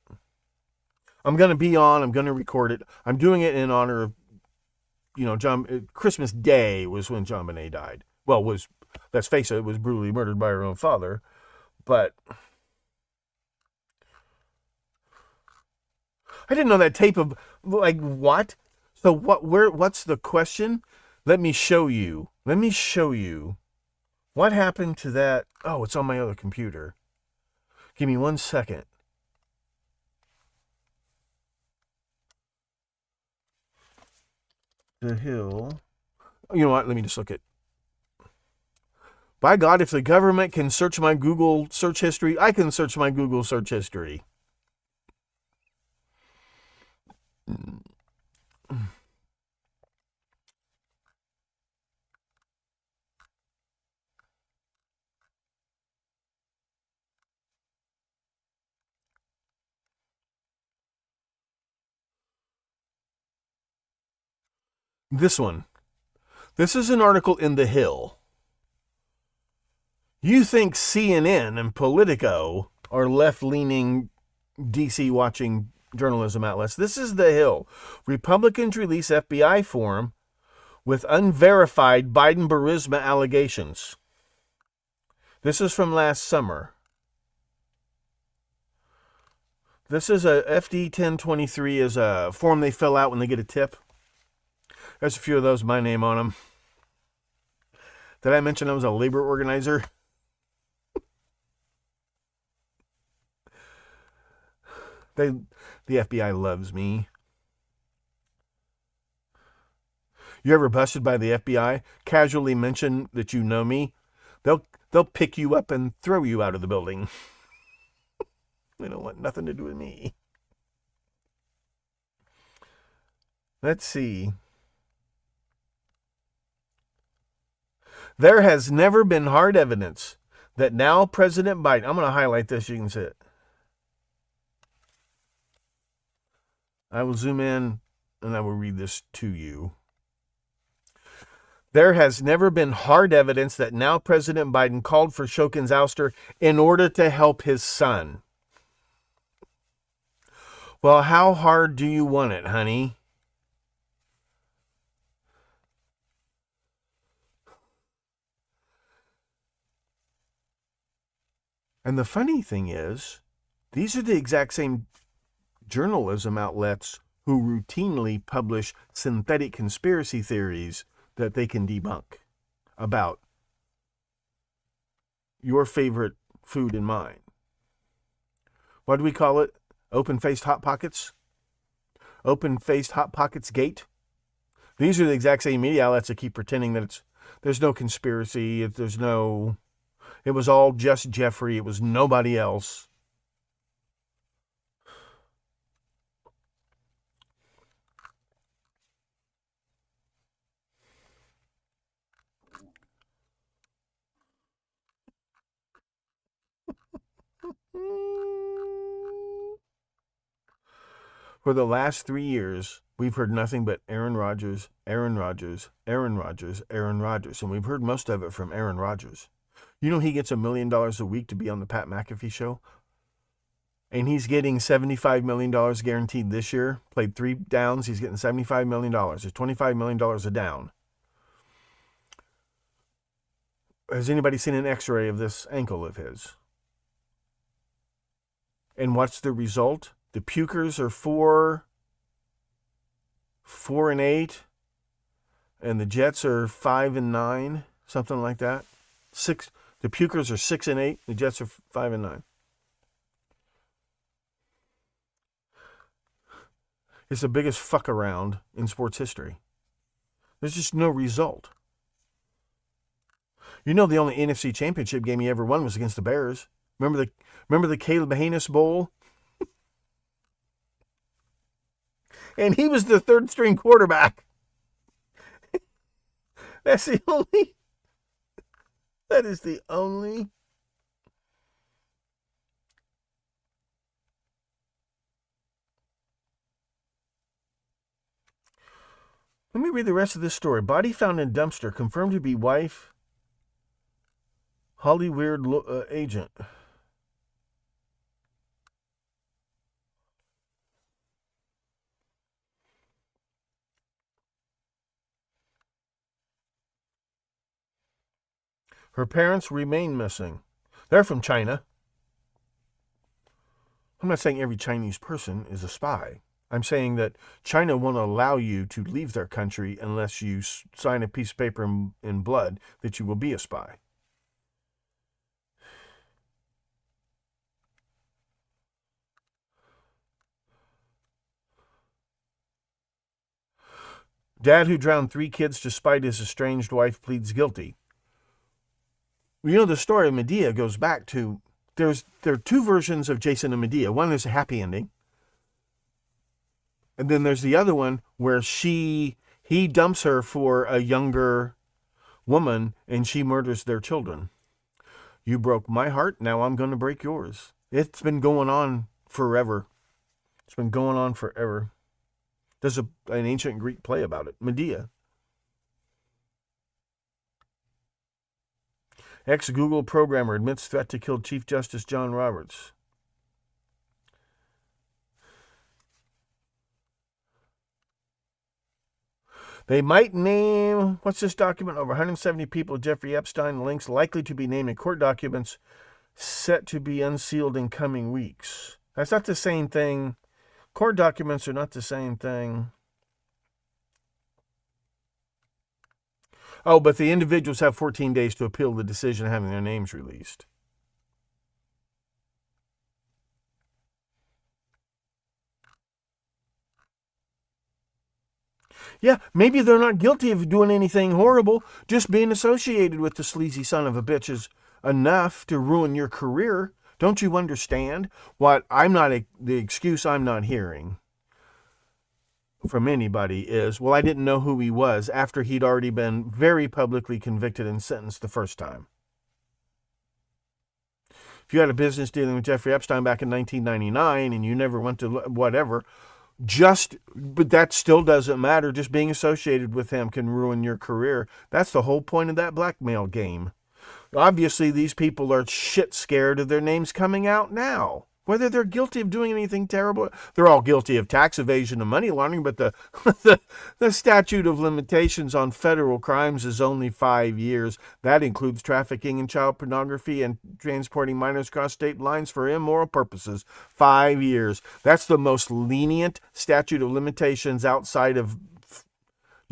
I'm going to be on, I'm going to record it. I'm doing it in honor of, Christmas Day was when John Bonet died. Well, let's face it, was brutally murdered by her own father, but I didn't know that tape of, like, what? So what's the question? Let me show you. What happened to that? Oh, it's on my other computer. Give me 1 second. The Hill. You know what? Let me just look at. By God, if the government can search my Google search history, I can search my Google search history. This one. This is an article in The Hill. You think CNN and Politico are left-leaning, DC-watching journalism outlets. This is The Hill. Republicans release FBI form with unverified Biden-Burisma allegations. This is from last summer. This is a FD 1023 is a form they fill out when they get a tip. There's a few of those, my name on them. Did I mention I was a labor organizer? The FBI loves me. You ever busted by the FBI? Casually mention that you know me? They'll pick you up and throw you out of the building. They don't want nothing to do with me. Let's see. There has never been hard evidence that now President Biden, I'm going to highlight this, you can see it. I will zoom in and I will read this to you. There has never been hard evidence that now President Biden called for Shokin's ouster in order to help his son. Well, how hard do you want it, honey? And the funny thing is, these are the exact same journalism outlets who routinely publish synthetic conspiracy theories that they can debunk about your favorite food and mine. What do we call it? Open-faced Hot Pockets? open-faced Hot Pockets gate. These are the exact same media outlets that keep pretending that there's no conspiracy, it was all just Jeffrey, it was nobody else. For the last 3 years, we've heard nothing but Aaron Rodgers, Aaron Rodgers, Aaron Rodgers, Aaron Rodgers, and we've heard most of it from Aaron Rodgers. You know he gets $1 million a week to be on the Pat McAfee show? And he's getting $75 million guaranteed this year. Played 3 downs, he's getting $75 million. There's $25 million a down. Has anybody seen an x-ray of this ankle of his? And what's the result? The Pukers are 4-8, and the Jets are 5-9, something like that. The Pukers are 6-8, the Jets are 5-9. It's the biggest fuck around in sports history. There's just no result. You know the only NFC championship game he ever won was against the Bears. Remember the Caleb Hanus Bowl? And he was the third string quarterback. That is the only. Let me read the rest of this story. Body found in dumpster, confirmed to be wife, Holly Weird agent. Her parents remain missing. They're from China. I'm not saying every Chinese person is a spy. I'm saying that China won't allow you to leave their country unless you sign a piece of paper in blood that you will be a spy. Dad who drowned 3 kids to spite his estranged wife pleads guilty. You know, the story of Medea goes back to, there are 2 versions of Jason and Medea. One is a happy ending. And then there's the other one where he dumps her for a younger woman and she murders their children. You broke my heart, now I'm going to break yours. It's been going on forever. It's been going on forever. There's an ancient Greek play about it, Medea. Ex-Google programmer admits threat to kill Chief Justice John Roberts. They might name, what's this document? Over 170 people, Jeffrey Epstein, links likely to be named in court documents set to be unsealed in coming weeks. That's not the same thing. Court documents are not the same thing. Oh, but the individuals have 14 days to appeal the decision having their names released. Yeah, maybe they're not guilty of doing anything horrible. Just being associated with the sleazy son of a bitch is enough to ruin your career. Don't you understand? The excuse I'm not hearing from anybody is, well, I didn't know who he was after he'd already been very publicly convicted and sentenced the first time. If you had a business dealing with Jeffrey Epstein back in 1999 and you never went to whatever, but that still doesn't matter. Just being associated with him can ruin your career. That's the whole point of that blackmail game. Obviously, these people are shit scared of their names coming out now. Whether they're guilty of doing anything terrible, they're all guilty of tax evasion and money laundering, but the statute of limitations on federal crimes is only 5 years. That includes trafficking in child pornography and transporting minors across state lines for immoral purposes. 5 years. That's the most lenient statute of limitations outside of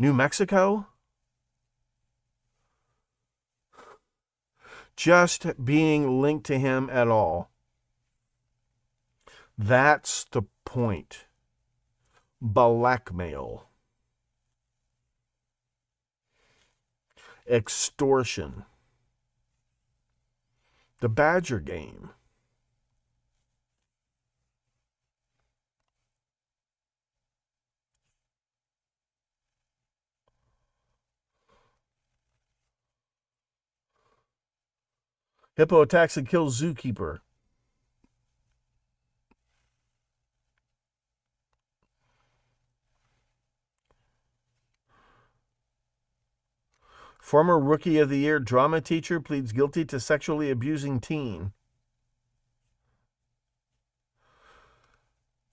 New Mexico. Just being linked to him at all. That's the point. blackmail, extortion, the Badger game. Hippo attacks and kills zookeeper. Former Rookie of the Year drama teacher pleads guilty to sexually abusing teen.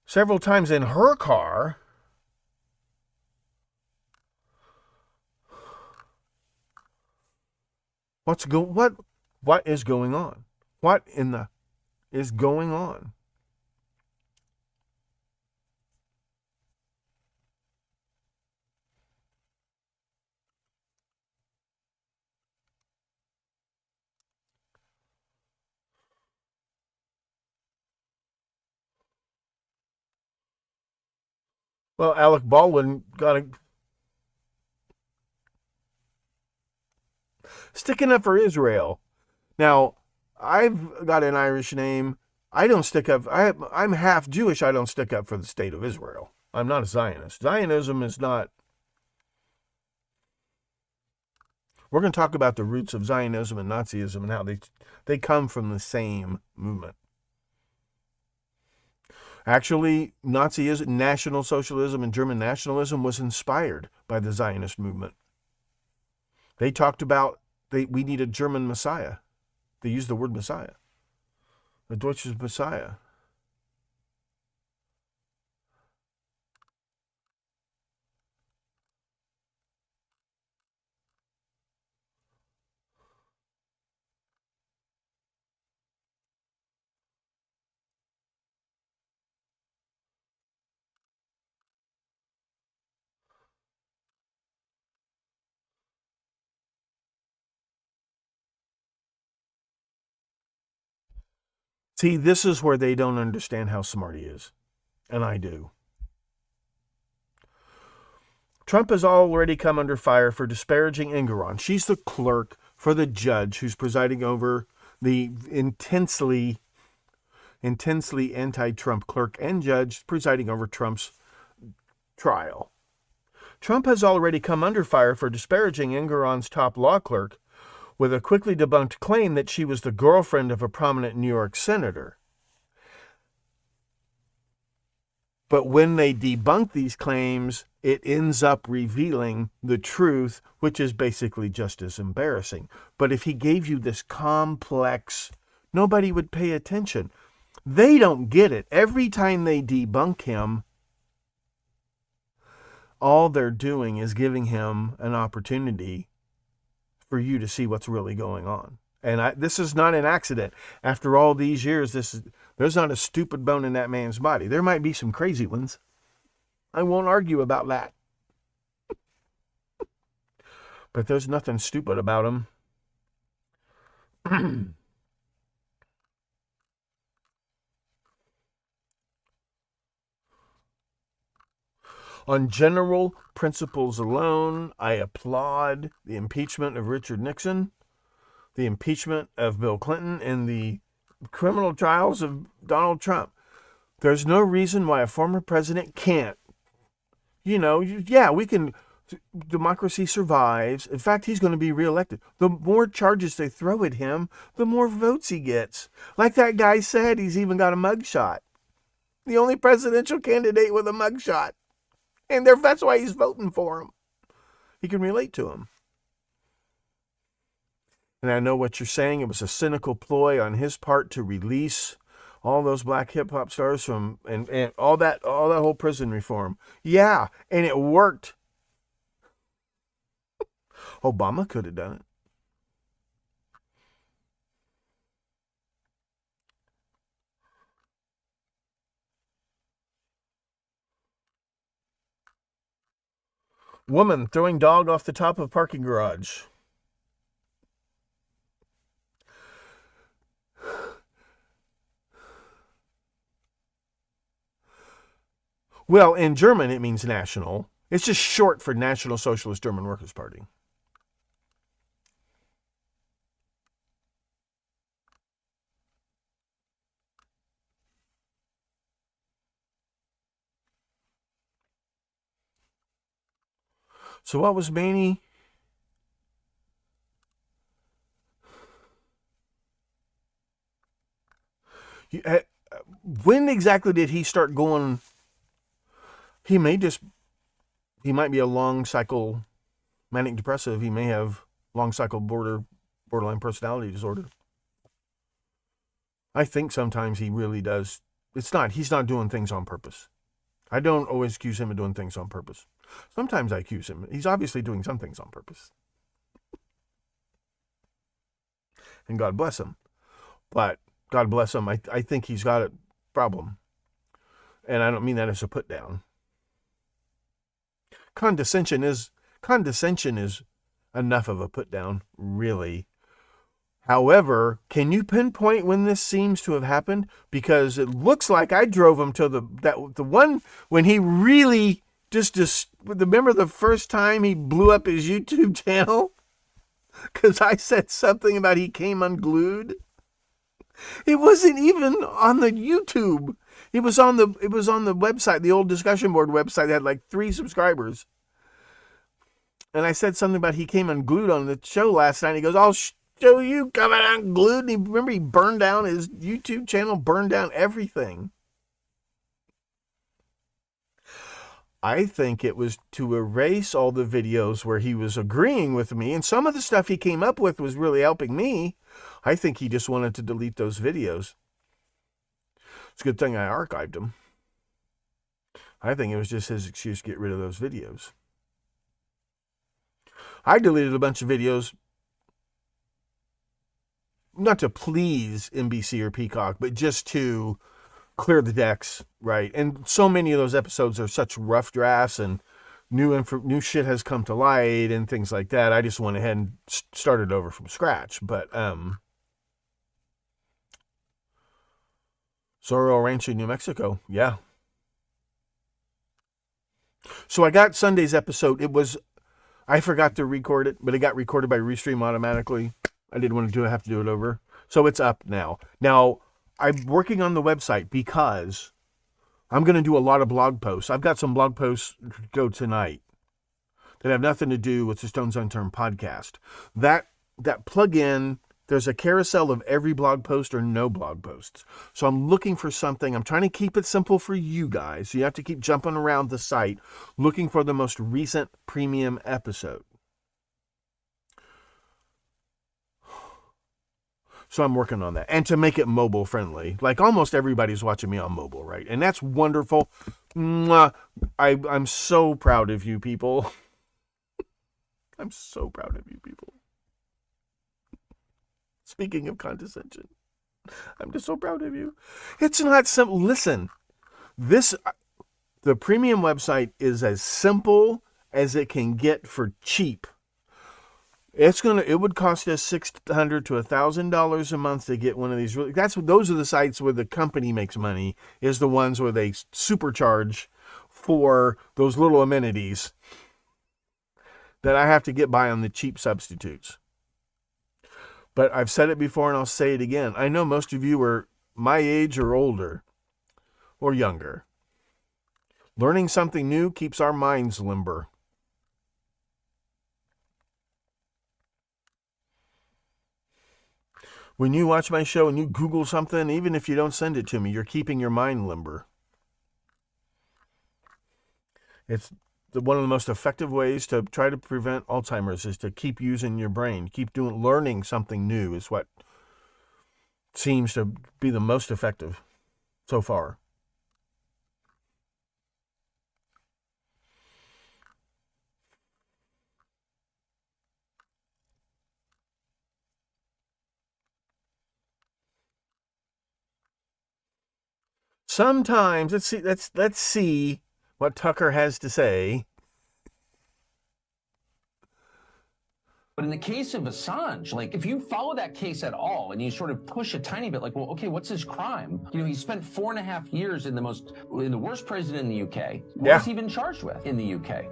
Several times in her car. What is going on? What in the is going on? Well, Alec Baldwin got a sticking up for Israel. Now, I've got an Irish name. I don't stick up. I'm half Jewish. I don't stick up for the state of Israel. I'm not a Zionist. Zionism is not. We're going to talk about the roots of Zionism and Nazism and how they come from the same movement. Actually, Nazism, National Socialism, and German nationalism was inspired by the Zionist movement. They talked about we need a German Messiah. They used the word Messiah. The Deutsche Messiah. See, this is where they don't understand how smart he is. And I do. Trump has already come under fire for disparaging Engoron. She's the clerk for the judge who's presiding over the intensely anti-Trump clerk and judge presiding over Trump's trial. Trump has already come under fire for disparaging Engoron's top law clerk with a quickly debunked claim that she was the girlfriend of a prominent New York senator. But when they debunk these claims, it ends up revealing the truth, which is basically just as embarrassing. But if he gave you this complex, nobody would pay attention. They don't get it. Every time they debunk him, all they're doing is giving him an opportunity for you to see what's really going on. And this is not an accident. After all these years, there's not a stupid bone in that man's body. There might be some crazy ones. I won't argue about that. But there's nothing stupid about him. On general principles alone, I applaud the impeachment of Richard Nixon, the impeachment of Bill Clinton, and the criminal trials of Donald Trump. There's no reason why a former president can't. We can. Democracy survives. In fact, he's going to be reelected. The more charges they throw at him, the more votes he gets. Like that guy said, he's even got a mugshot. The only presidential candidate with a mugshot. And that's why he's voting for him. He can relate to him. And I know what you're saying. It was a cynical ploy on his part to release all those black hip hop stars from and all that whole prison reform. Yeah, and it worked. Obama could have done it. Woman throwing dog off the top of parking garage. Well, in German, it means national. It's just short for National Socialist German Workers' Party. So what was Manny? When exactly did he start going? He might be a long cycle manic depressive. He may have long cycle borderline personality disorder. I think sometimes he really does. He's not doing things on purpose. I don't always accuse him of doing things on purpose. Sometimes I accuse him. He's obviously doing some things on purpose. And God bless him. But God bless him. I think he's got a problem. And I don't mean that as a put down. Condescension is enough of a put down, really. However, can you pinpoint when this seems to have happened? Because it looks like I drove him to the one when he really just remember the first time he blew up his YouTube channel? Because I said something about he came unglued. It wasn't even on the YouTube. It was on the website, the old discussion board website that had like 3 subscribers. And I said something about he came unglued on the show last night. He goes, "I'll show you coming unglued." And he burned down his YouTube channel, burned down everything. I think it was to erase all the videos where he was agreeing with me, and some of the stuff he came up with was really helping me. I think he just wanted to delete those videos. It's a good thing I archived them. I think it was just his excuse to get rid of those videos. I deleted a bunch of videos, not to please NBC or Peacock, but just to clear the decks, right? And so many of those episodes are such rough drafts, and new shit has come to light and things like that. I just went ahead and started over from scratch. But Sorrel Ranch in New Mexico, yeah. So I got Sunday's episode. I forgot to record it, but it got recorded by Restream automatically. I didn't want to have to do it over. So it's up now. Now, I'm working on the website because I'm going to do a lot of blog posts. I've got some blog posts to go tonight that have nothing to do with the Stones Unturned podcast. That plug-in, there's a carousel of every blog post or no blog posts. So I'm looking for something. I'm trying to keep it simple for you guys. So you have to keep jumping around the site looking for the most recent premium episode. So I'm working on that. And to make it mobile friendly. Like almost everybody's watching me on mobile, right? And that's wonderful. Mwah. I'm so proud of you people. I'm so proud of you people. Speaking of condescension, I'm just so proud of you. It's not simple. Listen, the premium website is as simple as it can get for cheap. It would cost us $600 to $1,000 a month to get one of these. Those are the sites where the company makes money, is the ones where they supercharge for those little amenities that I have to get by on the cheap substitutes. But I've said it before and I'll say it again. I know most of you are my age or older or younger. Learning something new keeps our minds limber. When you watch my show and you Google something, even if you don't send it to me, you're keeping your mind limber. It's one of the most effective ways to try to prevent Alzheimer's is to keep using your brain. Learning something new is what seems to be the most effective so far. Sometimes, let's see what Tucker has to say. But in the case of Assange, like, if you follow that case at all and you sort of push a tiny bit, like, well, okay, what's his crime? You know, he spent 4.5 years in the worst prison in the UK. What has he been charged with in the UK?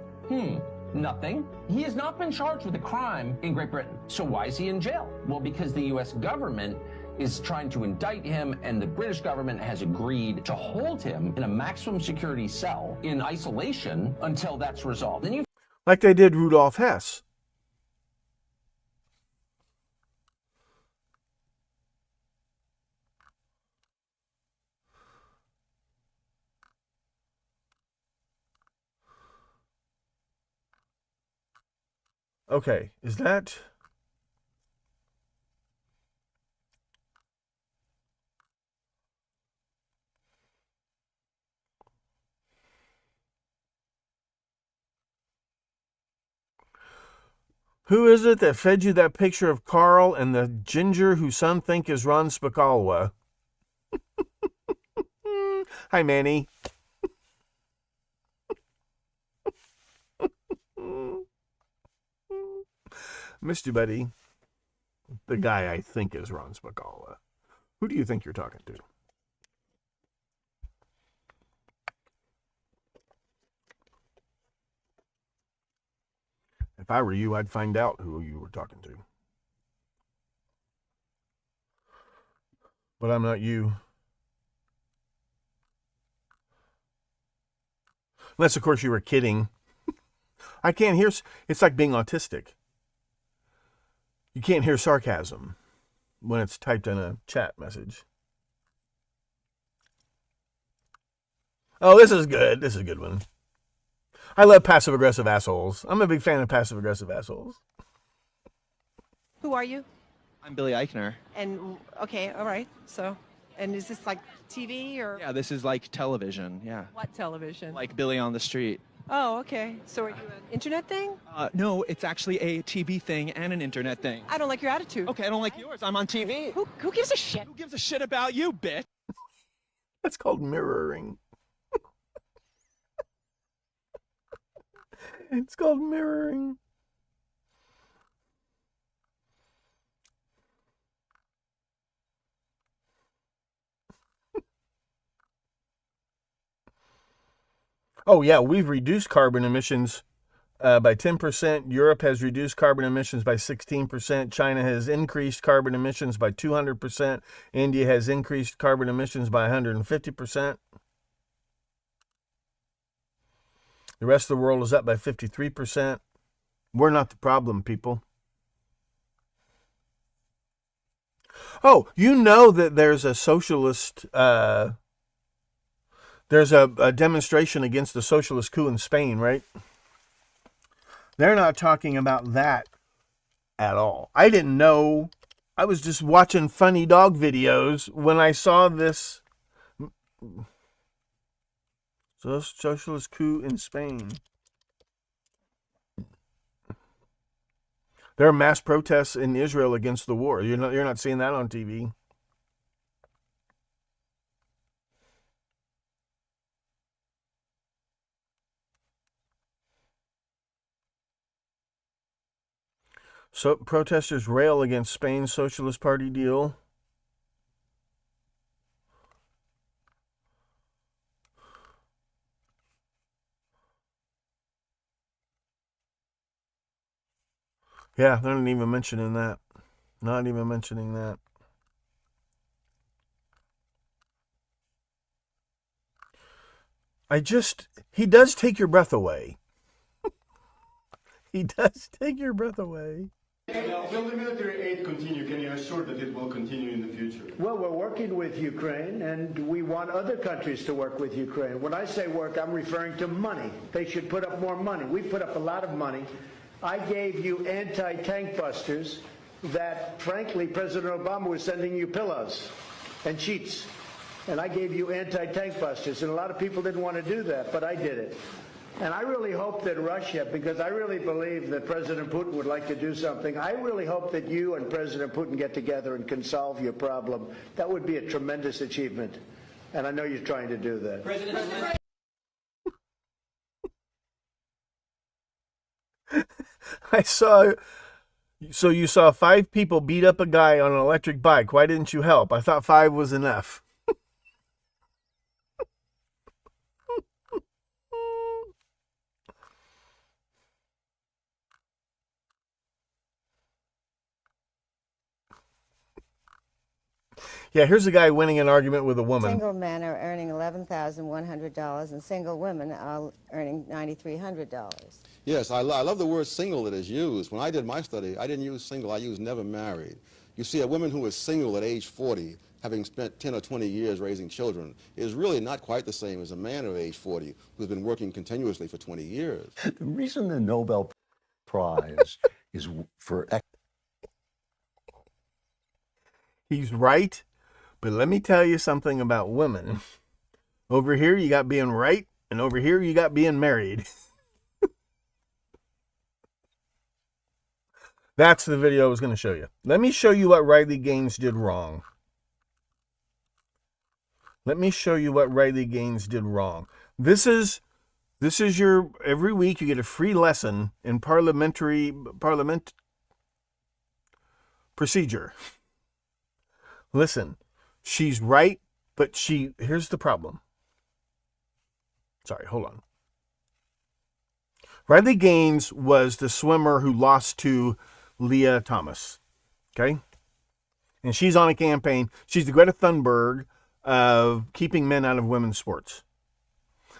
Nothing. He has not been charged with a crime in Great Britain. So why is he in jail? Well, because the US government is trying to indict him, and the British government has agreed to hold him in a maximum security cell in isolation until that's resolved. And like they did Rudolf Hess. Okay, is that... Who is it that fed you that picture of Carl and the ginger who some think is Ron Spicalwa? Hi, Manny. Missed you, buddy. The guy I think is Ron Spicalwa. Who do you think you're talking to? If I were you, I'd find out who you were talking to. But I'm not you. Unless, of course, you were kidding. I can't hear... It's like being autistic. You can't hear sarcasm when it's typed in a chat message. Oh, this is good. This is a good one. I love passive-aggressive assholes. I'm a big fan of passive-aggressive assholes. Who are you? I'm Billy Eichner. And, okay, all right. So, and is this like TV or? Yeah, this is like television, yeah. What television? Like Billy on the Street. Oh, okay. So are you an internet thing? No, it's actually a TV thing and an internet thing. I don't like your attitude. Okay, I don't like yours. I'm on TV. Who gives a shit? Who gives a shit about you, bitch? That's called mirroring. It's called mirroring. Oh, yeah, we've reduced carbon emissions by 10%. Europe has reduced carbon emissions by 16%. China has increased carbon emissions by 200%. India has increased carbon emissions by 150%. The rest of the world is up by 53%. We're not the problem, people. Oh, you know that there's a socialist... There's a demonstration against the socialist coup in Spain, right? They're not talking about that at all. I didn't know. I was just watching funny dog videos when I saw this socialist coup in Spain. There are mass protests in Israel against the war. You're not seeing that on TV. So protesters rail against Spain's Socialist Party deal. Yeah, they're not even mentioning that. Not even mentioning that. He does take your breath away. He does take your breath away. Will the military aid continue? Can you assure that it will continue in the future? Well, we're working with Ukraine, and we want other countries to work with Ukraine. When I say work, I'm referring to money. They should put up more money. We put up a lot of money. I gave you anti-tank busters that, frankly, President Obama was sending you pillows and sheets. And I gave you anti-tank busters, and a lot of people didn't want to do that, but I did it. And I really hope that Russia, because I really believe that President Putin would like to do something, I really hope that you and President Putin get together and can solve your problem. That would be a tremendous achievement. And I know you're trying to do that. I saw So you saw 5 people beat up a guy on an electric bike. Why didn't you help? I thought 5 was enough. Yeah, here's a guy winning an argument with a woman. Single men are earning $11,100 and single women are earning $9,300. Yes, I love the word single that is used. When I did my study, I didn't use single, I used never married. You see, a woman who is single at age 40, having spent 10 or 20 years raising children, is really not quite the same as a man of age 40 who's been working continuously for 20 years. The reason the Nobel Prize is for... He's right, but let me tell you something about women. Over here, you got being right, and over here, you got being married. That's the video I was going to show you. Let me show you what Riley Gaines did wrong. Let me show you what Riley Gaines did wrong. This is your, every week you get a free lesson in parliament procedure. Listen, she's right, but here's the problem. Sorry, hold on. Riley Gaines was the swimmer who lost to Leah Thomas. Okay? And she's on a campaign. She's the Greta Thunberg of keeping men out of women's sports.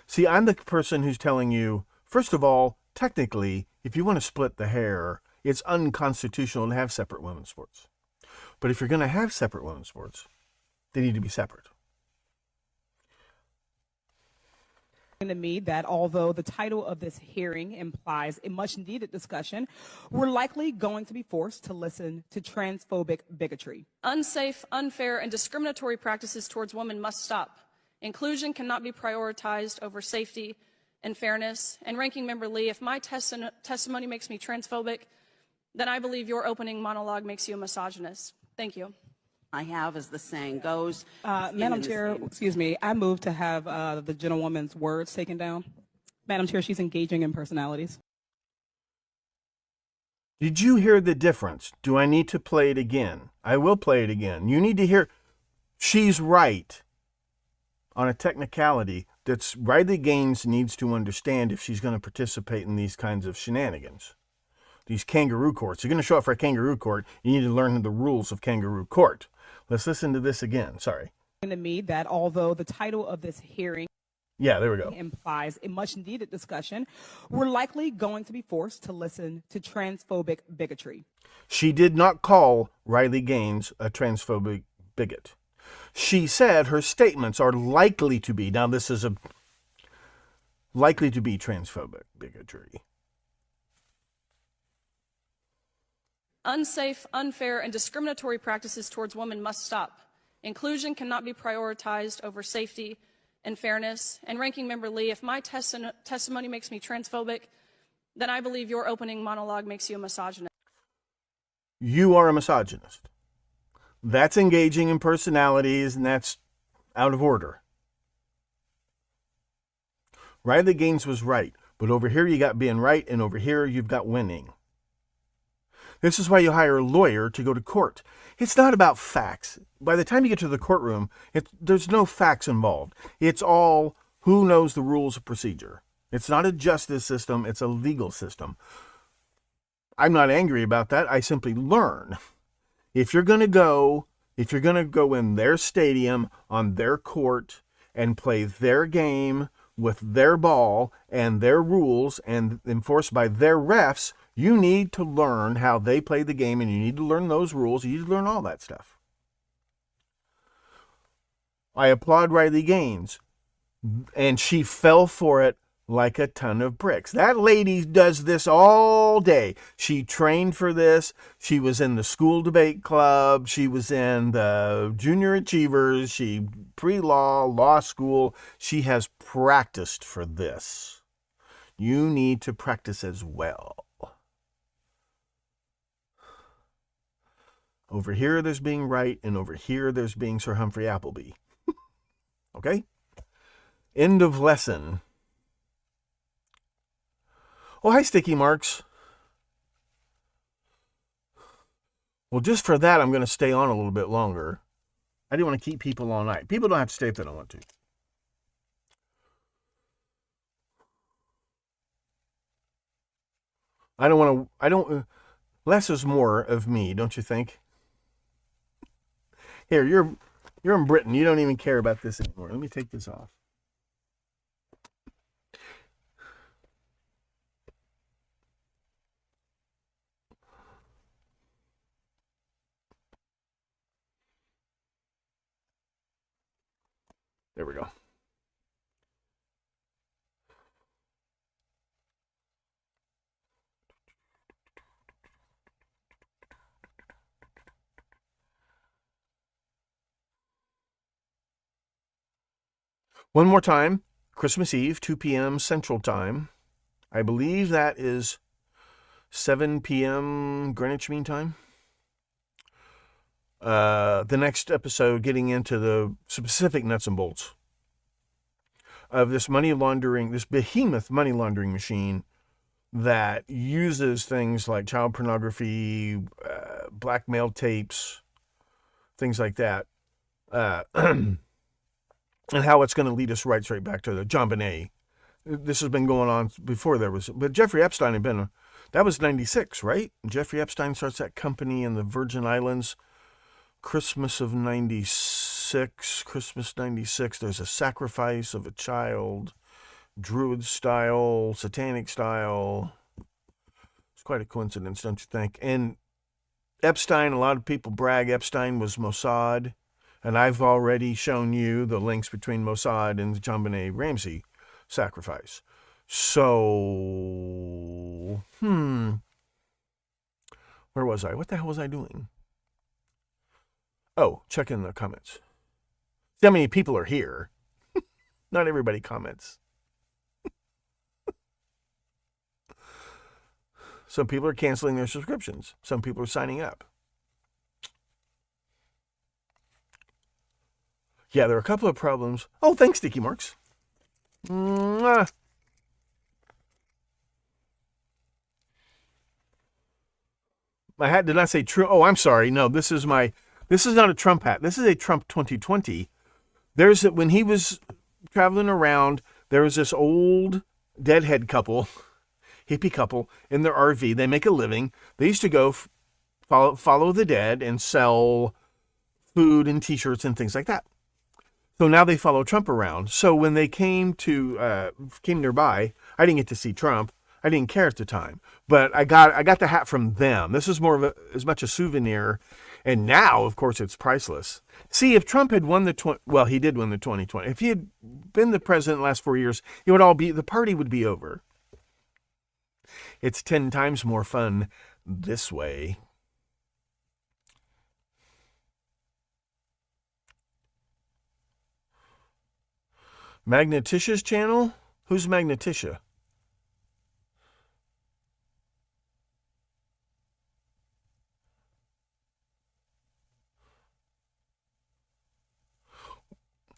See, I'm the person who's telling you, first of all, technically, if you want to split the hair, it's unconstitutional to have separate women's sports. But if you're going to have separate women's sports, they need to be separate. To me that although the title of this hearing implies a much needed discussion, we're likely going to be forced to listen to transphobic bigotry. Unsafe, unfair, and discriminatory practices towards women must stop. Inclusion cannot be prioritized over safety and fairness. And Ranking Member Lee, if my testimony makes me transphobic, then I believe your opening monologue makes you a misogynist. Thank you. I have, as the saying goes. Madam Chair, excuse me, I move to have the gentlewoman's words taken down. Madam Chair, she's engaging in personalities. Did you hear the difference? Do I need to play it again? I will play it again. You need to hear, she's right on a technicality that Riley Gaines needs to understand if she's going to participate in these kinds of shenanigans. These kangaroo courts. You're going to show up for a kangaroo court. You need to learn the rules of kangaroo court. Let's listen to this again. Sorry. To me that although the title of this hearing there we go. implies a much needed discussion, we're likely going to be forced to listen to transphobic bigotry. She did not call Riley Gaines a transphobic bigot. She said her statements are likely to be, now this is likely to be transphobic bigotry. Unsafe, unfair, and discriminatory practices towards women must stop. Inclusion cannot be prioritized over safety and fairness. And Ranking Member Lee, if my testimony makes me transphobic, then I believe your opening monologue makes you a misogynist. You are a misogynist. That's engaging in personalities, and that's out of order. Riley Gaines was right, but over here you got being right, and over here you've got winning. This is why you hire a lawyer to go to court. It's not about facts. By the time you get to the courtroom, there's no facts involved. It's all who knows the rules of procedure. It's not a justice system, it's a legal system. I'm not angry about that. I simply learn. If you're going to go in their stadium, on their court, and play their game with their ball and their rules and enforced by their refs, you need to learn how they play the game, and you need to learn those rules. You need to learn all that stuff. I applaud Riley Gaines, and she fell for it like a ton of bricks. That lady does this all day. She trained for this. She was in the school debate club. She was in the Junior Achievers. She pre-law, law school. She has practiced for this. You need to practice as well. Over here, there's being right, and over here, there's being Sir Humphrey Appleby. Okay? End of lesson. Oh, hi, Sticky Marks. Well, just for that, I'm going to stay on a little bit longer. I didn't want to keep people all night. People don't have to stay if they don't want to. Less is more of me, don't you think? Here, you're in Britain. You don't even care about this anymore. Let me take this off. There we go. One more time, Christmas Eve, 2 p.m. Central Time. I believe that is 7 p.m. Greenwich Mean Time. The next episode, getting into the specific nuts and bolts of this money laundering, this behemoth money laundering machine that uses things like child pornography, blackmail tapes, things like that. And how it's going to lead us right straight back to the JonBenet. This has been going on before there was, but Jeffrey Epstein had been, that was 96, right? Jeffrey Epstein starts that company in the Virgin Islands, Christmas 96, there's a sacrifice of a child, Druid style, satanic style. It's quite a coincidence, don't you think? And Epstein, a lot of people brag Epstein was Mossad. And I've already shown you the links between Mossad and the JonBenet Ramsey sacrifice. So, where was I? What the hell was I doing? Oh, check in the comments. See how many people are here. Not everybody comments. Some people are canceling their subscriptions. Some people are signing up. Yeah, there are a couple of problems. Oh, thanks, Sticky Marks. Mwah. My hat did not say true. Oh, I'm sorry. No, this is not a Trump hat. This is a Trump 2020. When he was traveling around, there was this old deadhead couple, hippie couple, in their RV. They make a living. They used to go follow the dead and sell food and T-shirts and things like that. So now they follow Trump around. So when they came nearby, I didn't get to see Trump. I didn't care at the time, but I got the hat from them. This is more of as much a souvenir, and now, of course, it's priceless. See, if Trump had won he did win the 2020. If he had been the president the last 4 years, the party would be over. It's 10 times more fun this way. Magneticia's channel? Who's Magneticia?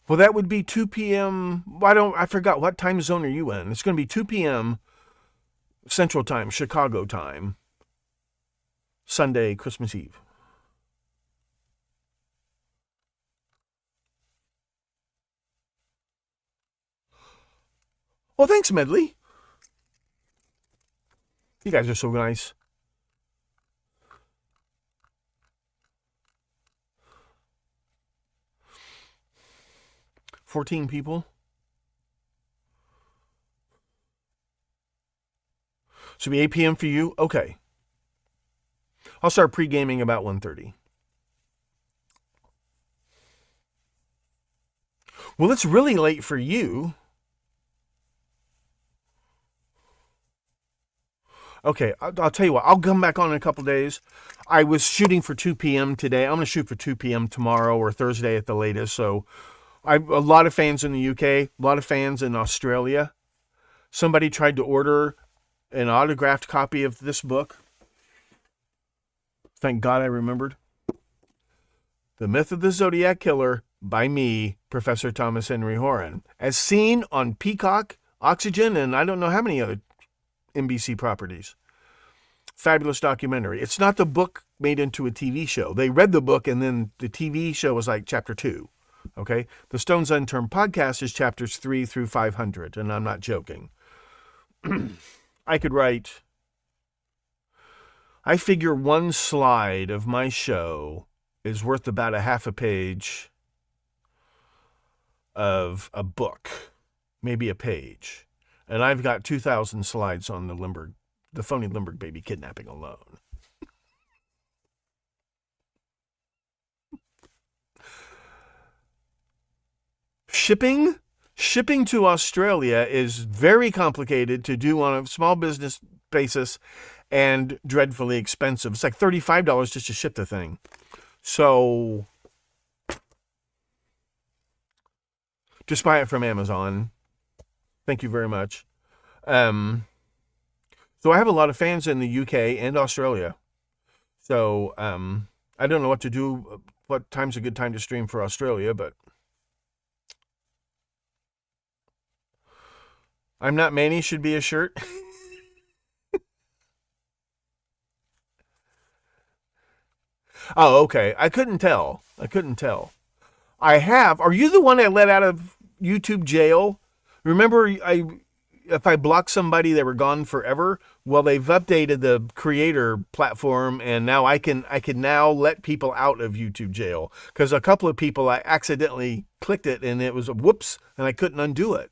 Well, that would be 2 p.m. I forgot, what time zone are you in? It's going to be 2 p.m. Central Time, Chicago time, Sunday, Christmas Eve. Well, thanks, Medley. You guys are so nice. $14 people. Should be 8 p.m. for you? Okay. I'll start pre-gaming about 1:30. Well, it's really late for you. Okay, I'll tell you what. I'll come back on in a couple days. I was shooting for 2 p.m. today. I'm going to shoot for 2 p.m. tomorrow or Thursday at the latest. So a lot of fans in the UK, a lot of fans in Australia. Somebody tried to order an autographed copy of this book. Thank God I remembered. The Myth of the Zodiac Killer by me, Professor Thomas Henry Horan. As seen on Peacock, Oxygen, and I don't know how many other NBC properties. Fabulous documentary. It's not the book made into a TV show. They read the book and then the TV show was like chapter 2. Okay? The Stones Unturned podcast is chapters 3 through 500, and I'm not joking. I could write... I figure one slide of my show is worth about a half a page of a book, maybe a page. And I've got 2,000 slides on the phony Lindbergh baby kidnapping alone. Shipping to Australia is very complicated to do on a small business basis and dreadfully expensive. It's like $35 just to ship the thing. So just buy it from Amazon. Thank you very much. So I have a lot of fans in the UK and Australia. So I don't know what to do, what time's a good time to stream for Australia, but I'm Not Manny should be a shirt. Oh, okay. I couldn't tell. I have. Are you the one I let out of YouTube jail? Remember, if I blocked somebody, they were gone forever. Well, they've updated the creator platform, and now I can now let people out of YouTube jail because a couple of people I accidentally clicked it, and it was a whoops, and I couldn't undo it.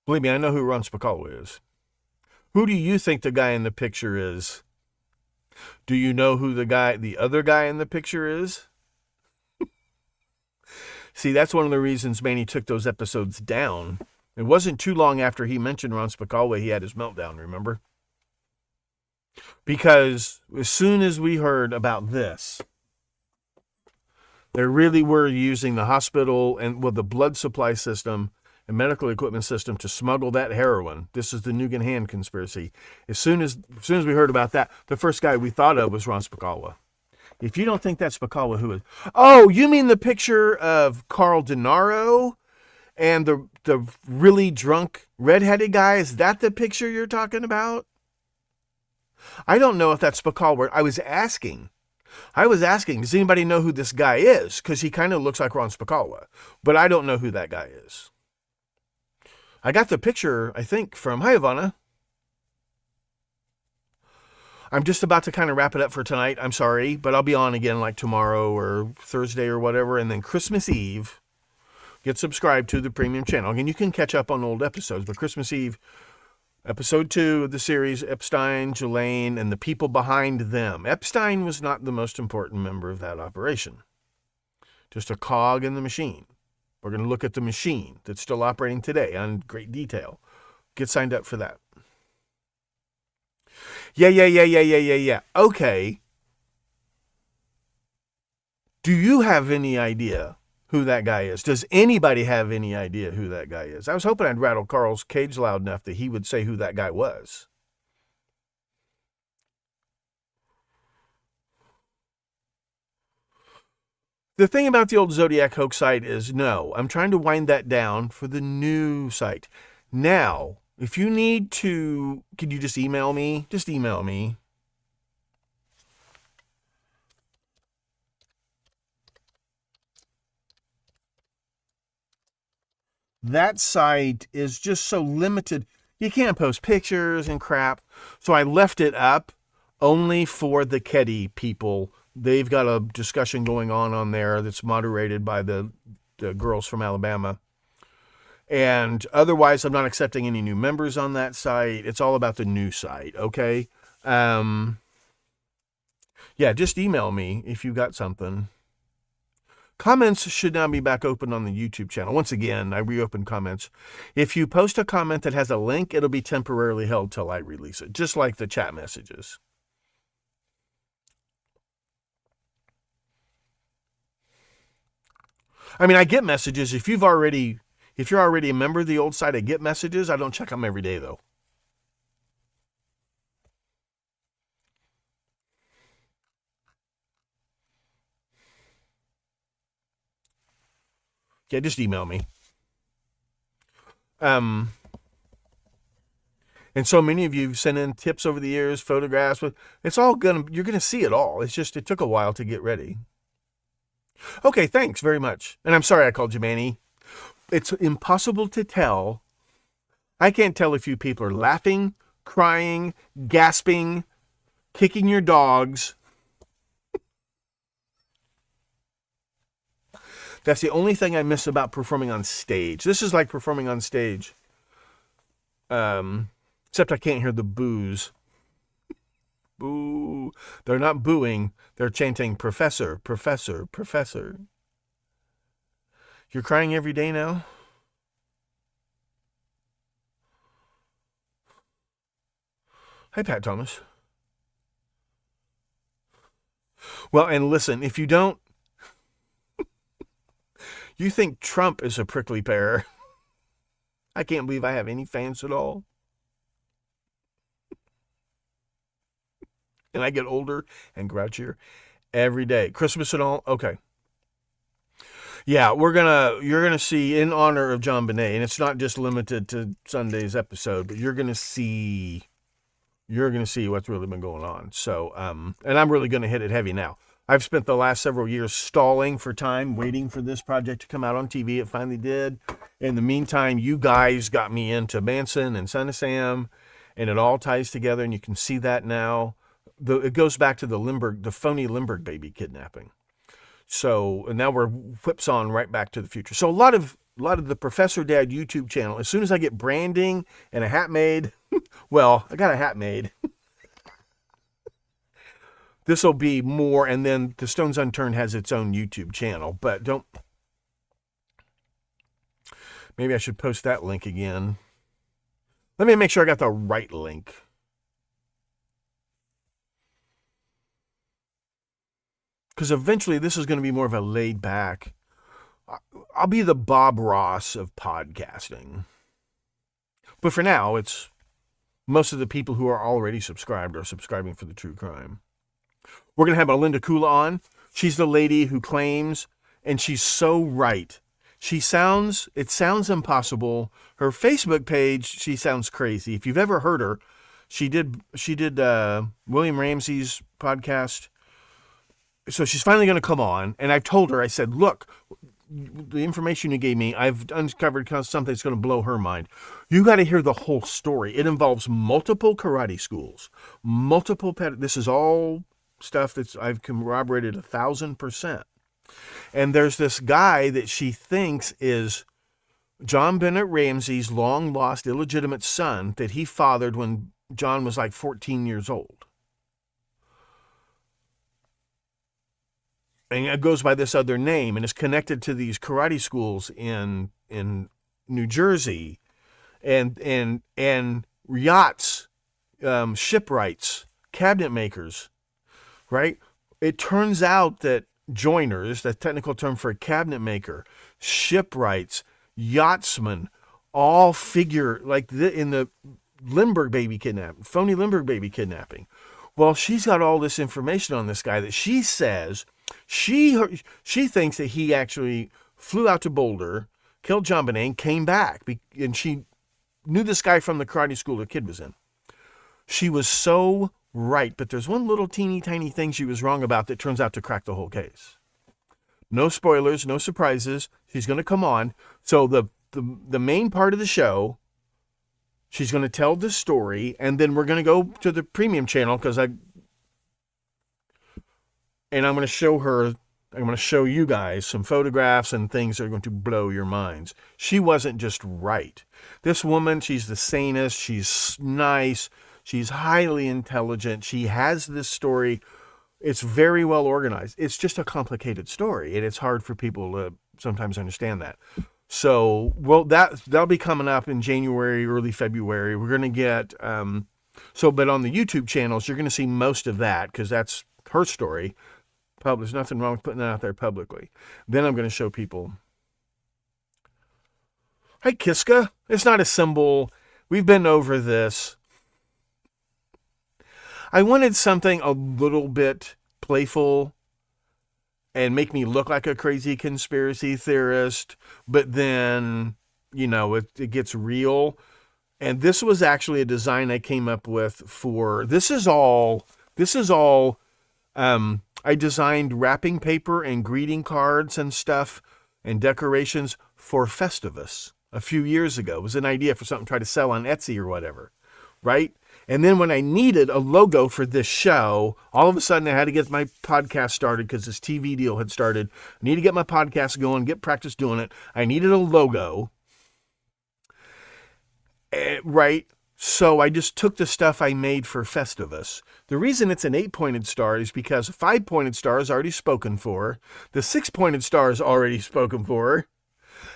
Believe me, I know who Ron Spicala is. Who do you think the guy in the picture is? Do you know who the other guy in the picture is? See, that's one of the reasons Manny took those episodes down. It wasn't too long after he mentioned Ron Spicala he had his meltdown, remember? Because as soon as we heard about this, they really were using the hospital and the blood supply system and medical equipment system to smuggle that heroin. This is the Nugan Hand conspiracy. As soon as we heard about that, the first guy we thought of was Ron Spicala. If you don't think that's Spicala, who is? Oh, you mean the picture of Carl Denaro and the really drunk redheaded guy? Is that the picture you're talking about? I don't know if that's Spicala. I was asking, does anybody know who this guy is? Because he kind of looks like Ron Spicala, but I don't know who that guy is. I got the picture, I think, from... Hi, Ivana. I'm just about to kind of wrap it up for tonight. I'm sorry, but I'll be on again like tomorrow or Thursday or whatever. And then Christmas Eve, get subscribed to the premium channel. And you can catch up on old episodes. But Christmas Eve, episode 2 of the series, Epstein, Ghislaine, and the people behind them. Epstein was not the most important member of that operation. Just a cog in the machine. We're going to look at the machine that's still operating today in great detail. Get signed up for that. Yeah. Okay. Do you have any idea who that guy is? Does anybody have any idea who that guy is? I was hoping I'd rattle Carl's cage loud enough that he would say who that guy was. The thing about the old Zodiac hoax site is, no, I'm trying to wind that down for the new site. Now, if you need to, can you just email me? Just email me. That site is just so limited. You can't post pictures and crap. So I left it up only for the Keddy people. They've got a discussion going on there that's moderated by the girls from Alabama. And otherwise, I'm not accepting any new members on that site. It's all about the new site, okay? Yeah, just email me if you got something. Comments should now be back open on the YouTube channel. Once again, I reopened comments. If you post a comment that has a link, it'll be temporarily held till I release it, just like the chat messages. I mean, I get messages. If you're already a member of the old site, I get messages. I don't check them every day, though. Yeah, just email me. And so many of you sent in tips over the years, photographs, but it's all you're gonna see it all. It's just, it took a while to get ready. Okay, thanks very much. And I'm sorry I called you Manny. It's impossible to tell. I can't tell if you people are laughing, crying, gasping, kicking your dogs. That's the only thing I miss about performing on stage. This is like performing on stage. Except I can't hear the boos. Boo. They're not booing. They're chanting, "Professor, professor, professor." You're crying every day now? Hi, Pat Thomas. Well, and listen, if you don't, you think Trump is a prickly pear. I can't believe I have any fans at all. And I get older and grouchier every day. Christmas and all? Okay. Yeah, you're gonna see, in honor of John Bonet, and it's not just limited to Sunday's episode, but you're gonna see what's really been going on. So, and I'm really gonna hit it heavy now. I've spent the last several years stalling for time, waiting for this project to come out on TV. It finally did. In the meantime, you guys got me into Manson and Son of Sam, and it all ties together, and you can see that now. It goes back to the phony Lindbergh baby kidnapping. So, and now we're whips on right back to the future. So a lot of the Professor Dad YouTube channel, as soon as I get branding and a hat made, well, I got a hat made. This will be more, and then the Stones Unturned has its own YouTube channel, but maybe I should post that link again. Let me make sure I got the right link. Because eventually this is going to be more of a laid back, I'll be the Bob Ross of podcasting. But for now, it's most of the people who are already subscribed are subscribing for the true crime. We're going to have Melinda Kula on. She's the lady who claims, and she's so right. It sounds impossible. Her Facebook page, she sounds crazy. If you've ever heard her, she did William Ramsey's podcast. So she's finally going to come on, and I told her, I said, look, the information you gave me, I've uncovered something that's going to blow her mind. You got to hear the whole story. It involves multiple karate schools, this is all stuff that I've corroborated 1,000%. And there's this guy that she thinks is John Bennett Ramsey's long-lost illegitimate son that he fathered when John was like 14 years old. And it goes by this other name and is connected to these karate schools in New Jersey and yachts, shipwrights, cabinet makers, right? It turns out that joiners, the technical term for a cabinet maker, shipwrights, yachtsmen, all figure like in the Lindbergh baby kidnapping, phony Lindbergh baby kidnapping. Well, she's got all this information on this guy that she says she thinks that he actually flew out to Boulder, killed John Bonet, and came back. And she knew this guy from the karate school her kid was in. She was so right, but there's one little teeny tiny thing she was wrong about that turns out to crack the whole case. No spoilers, no surprises. She's going to come on. So the main part of the show, she's going to tell the story, and then we're going to go to the premium channel and I'm going to show you guys some photographs and things that are going to blow your minds. She wasn't just right. This woman, she's the sanest, she's nice, she's highly intelligent, she has this story. It's very well organized. It's just a complicated story, and it's hard for people to sometimes understand that. So, well, that'll be coming up in January, early February. We're going to get, but on the YouTube channels, you're going to see most of that because that's her story. There's nothing wrong with putting that out there publicly. Then I'm going to show people. Hi, Kiska. It's not a symbol. We've been over this. I wanted something a little bit playful and make me look like a crazy conspiracy theorist, but then, it gets real. And this was actually a design I came up with for, this is all, I designed wrapping paper and greeting cards and stuff and decorations for Festivus a few years ago. It was an idea for something to try to sell on Etsy or whatever, right? And then when I needed a logo for this show, all of a sudden I had to get my podcast started because this TV deal had started. I need to get my podcast going, get practice doing it. I needed a logo, right? So I just took the stuff I made for Festivus. The reason it's an 8-pointed star is because a 5-pointed star is already spoken for. The 6-pointed star is already spoken for.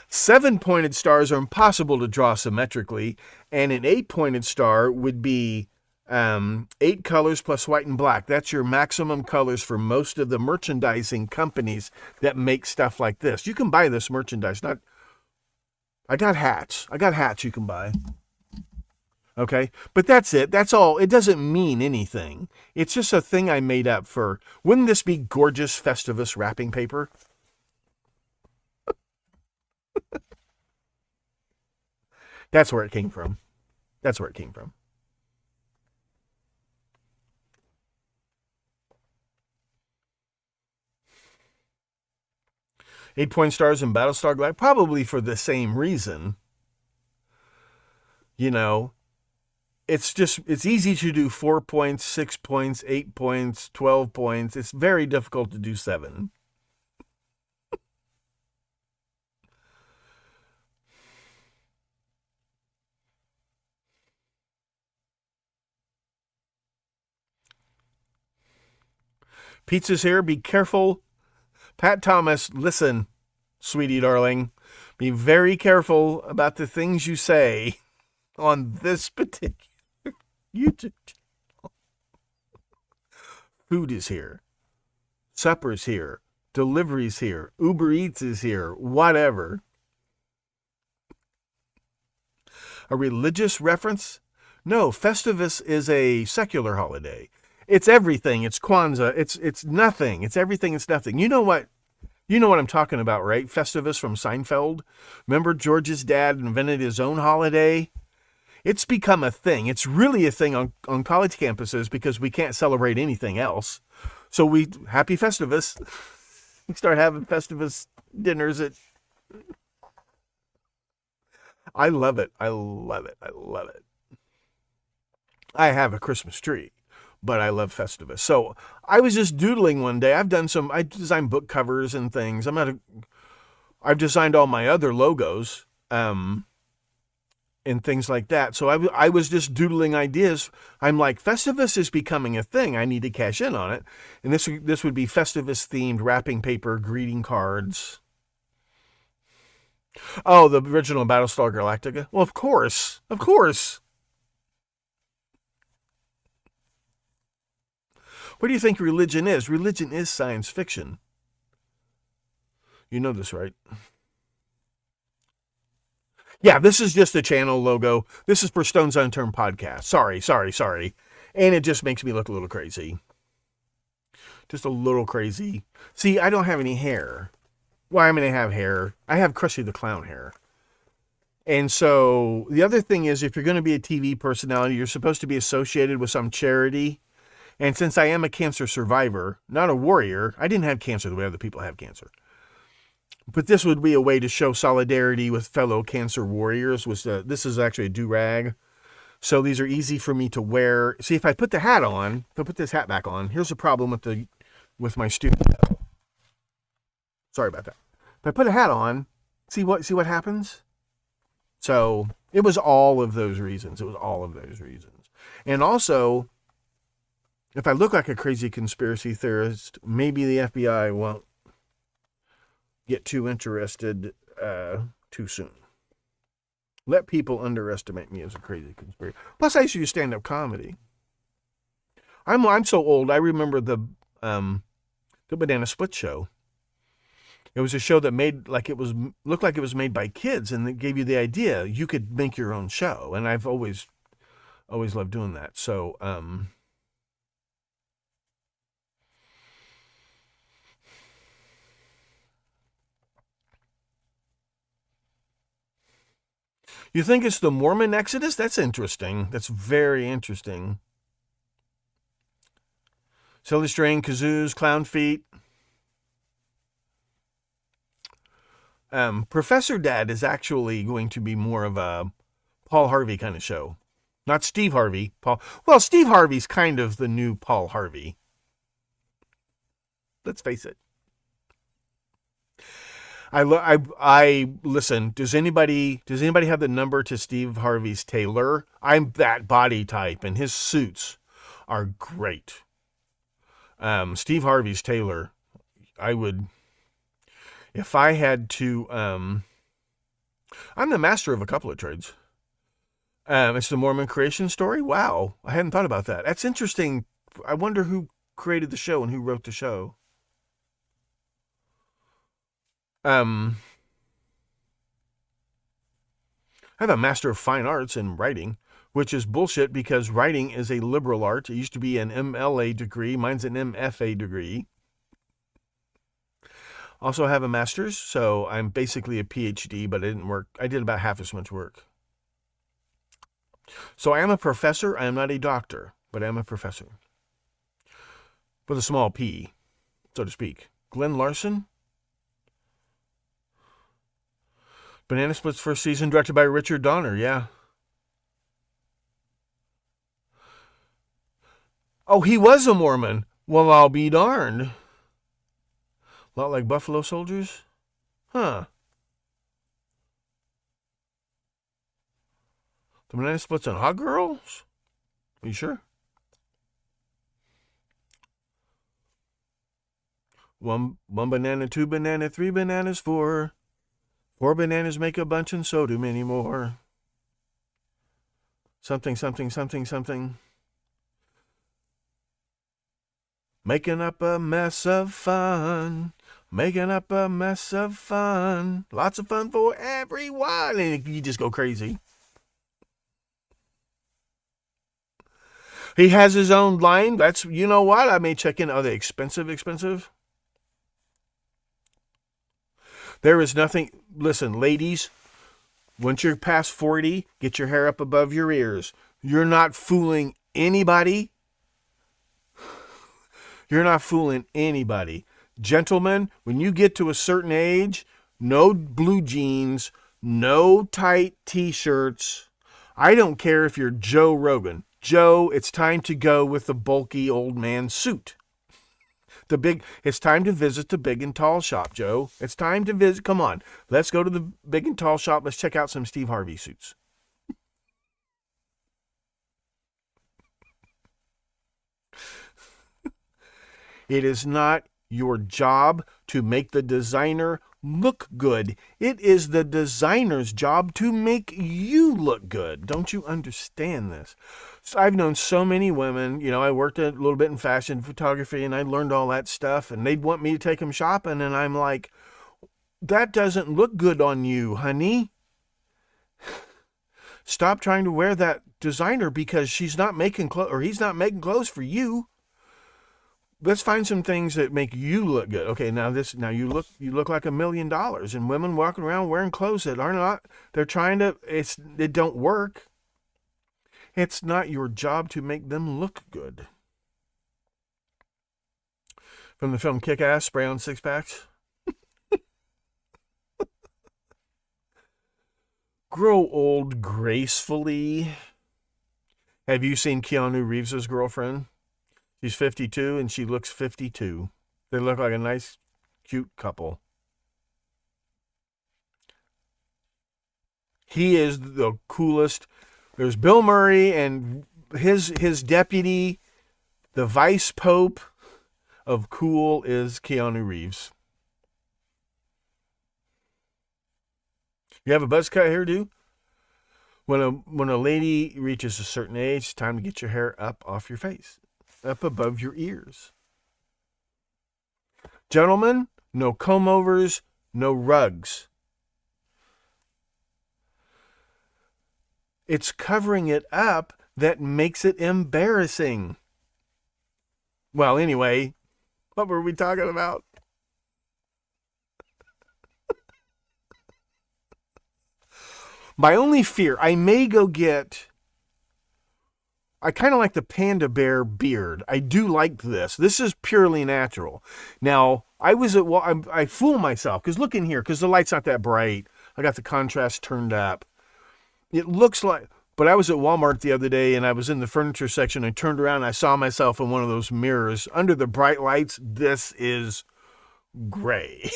7-pointed stars are impossible to draw symmetrically, and an 8-pointed star would be 8 colors plus white and black. That's your maximum colors for most of the merchandising companies that make stuff like this. You can buy this merchandise. I got hats. You can buy. Okay, but that's it. That's all. It doesn't mean anything. It's just a thing I made up for. Wouldn't this be gorgeous Festivus wrapping paper? That's where it came from. 8-point stars in Battlestar Galactica, probably for the same reason. It's easy to do 4 points, 6 points, 8 points, 12 points. It's very difficult to do 7. Pizza's here. Be careful. Pat Thomas, listen, sweetie darling. Be very careful about the things you say on this particular YouTube channel. Food is here. Supper's here. Delivery's here. Uber Eats is here. Whatever. A religious reference? No, Festivus is a secular holiday. It's everything. It's Kwanzaa. It's nothing. It's everything. It's nothing. You know what I'm talking about, right? Festivus from Seinfeld. Remember George's dad invented his own holiday? It's become a thing. It's really a thing on college campuses because we can't celebrate anything else. So happy Festivus. We start having Festivus dinners at... I love it. I love it. I have a Christmas tree, but I love Festivus. So I was just doodling one day. I designed book covers and things. I've designed all my other logos, and things like that. So I was just doodling ideas. I'm like, Festivus is becoming a thing. I need to cash in on it. And this would be Festivus themed wrapping paper, greeting cards. Oh, the original Battlestar Galactica? Well, of course. Of course. What do you think religion is? Religion is science fiction. You know this, right? Yeah, this is just a channel logo. This is for Stones Unturned podcast. Sorry. And it just makes me look a little crazy. Just a little crazy. See, I don't have any hair. Well, I'm going to have hair. I have Krusty the Clown hair. And so the other thing is, if you're going to be a TV personality, you're supposed to be associated with some charity. And since I am a cancer survivor, not a warrior, I didn't have cancer the way other people have cancer. But this would be a way to show solidarity with fellow cancer warriors. This is actually a do-rag. So these are easy for me to wear. See, if I put the hat on, if I put this hat back on, here's the problem with my studio. Sorry about that. If I put a hat on, see what happens? So it was all of those reasons. And also, if I look like a crazy conspiracy theorist, maybe the FBI won't get too interested too soon. Let people underestimate me as a crazy conspiracy. Plus, I used to do stand-up comedy. I'm so old. I remember the Banana Split show. It was a show that looked like it was made by kids, and it gave you the idea you could make your own show. And I've always loved doing that. So You think it's the Mormon Exodus? That's interesting. That's very interesting. Silly string, kazoos, clown feet. Professor Dad is actually going to be more of a Paul Harvey kind of show. Not Steve Harvey. Well, Steve Harvey's kind of the new Paul Harvey. Let's face it. I listen. Does anybody have the number to Steve Harvey's tailor? I'm that body type, and his suits are great. Steve Harvey's tailor, I would, if I had to. I'm the master of a couple of trades. It's the Mormon creation story. Wow, I hadn't thought about that. That's interesting. I wonder who created the show and who wrote the show. I have a Master of Fine Arts in writing, which is bullshit because writing is a liberal art. It used to be an MLA degree. Mine's an MFA degree. Also have a master's, so I'm basically a PhD, but I didn't work. I did about half as much work. So I am a professor. I am not a doctor, but I am a professor. With a small p, so to speak. Glenn Larson. Banana Splits first season, directed by Richard Donner, yeah. Oh, he was a Mormon. Well, I'll be darned. A lot like Buffalo Soldiers? Huh. The Banana Splits on Hot Girls? Are you sure? One banana, two banana, three bananas, four. 4 bananas make a bunch, and so do many more. Something, something, something, something. Making up a mess of fun. Making up a mess of fun. Lots of fun for everyone. And you just go crazy. He has his own line. That's, you know what? I may check in. Are they expensive? There is nothing. Listen, ladies, once you're past 40, get your hair up above your ears. You're not fooling anybody. You're not fooling anybody. Gentlemen, when you get to a certain age, no blue jeans, no tight t-shirts. I don't care if you're Joe Rogan. Joe, it's time to go with the bulky old man suit. It's time to visit the Big and Tall shop, Joe. It's time to visit. Come on. Let's go to the Big and Tall shop. Let's check out some Steve Harvey suits. It is not your job to make the designer look good. It is the designer's job to make you look good. Don't you understand this? So I've known so many women, I worked a little bit in fashion photography and I learned all that stuff, and they'd want me to take them shopping, and I'm like, that doesn't look good on you, honey. Stop trying to wear that designer because she's not making clothes, or he's not making clothes for you. Let's find some things that make you look good. Okay, now you look like $1 million, and women walking around wearing clothes that are not. They're trying to. It don't work. It's not your job to make them look good. From the film Kick-Ass, Spray on Six Packs. Grow old gracefully. Have you seen Keanu Reeves' girlfriend? She's 52 and she looks 52. They look like a nice, cute couple. He is the coolest. There's Bill Murray and his deputy, the vice pope of cool, is Keanu Reeves. You have a buzz cut hairdo? When a lady reaches a certain age, it's time to get your hair up off your face, up above your ears. Gentlemen, no comb overs, no rugs. It's covering it up that makes it embarrassing. Well, anyway, what were we talking about? My only fear, I may go get... I kind of like the panda bear beard. I do like this. This is purely natural. Now, I fool myself, because look in here, because the light's not that bright. I got the contrast turned up. It looks like... But I was at Walmart the other day, and I was in the furniture section. I turned around, and I saw myself in one of those mirrors. Under the bright lights, this is gray.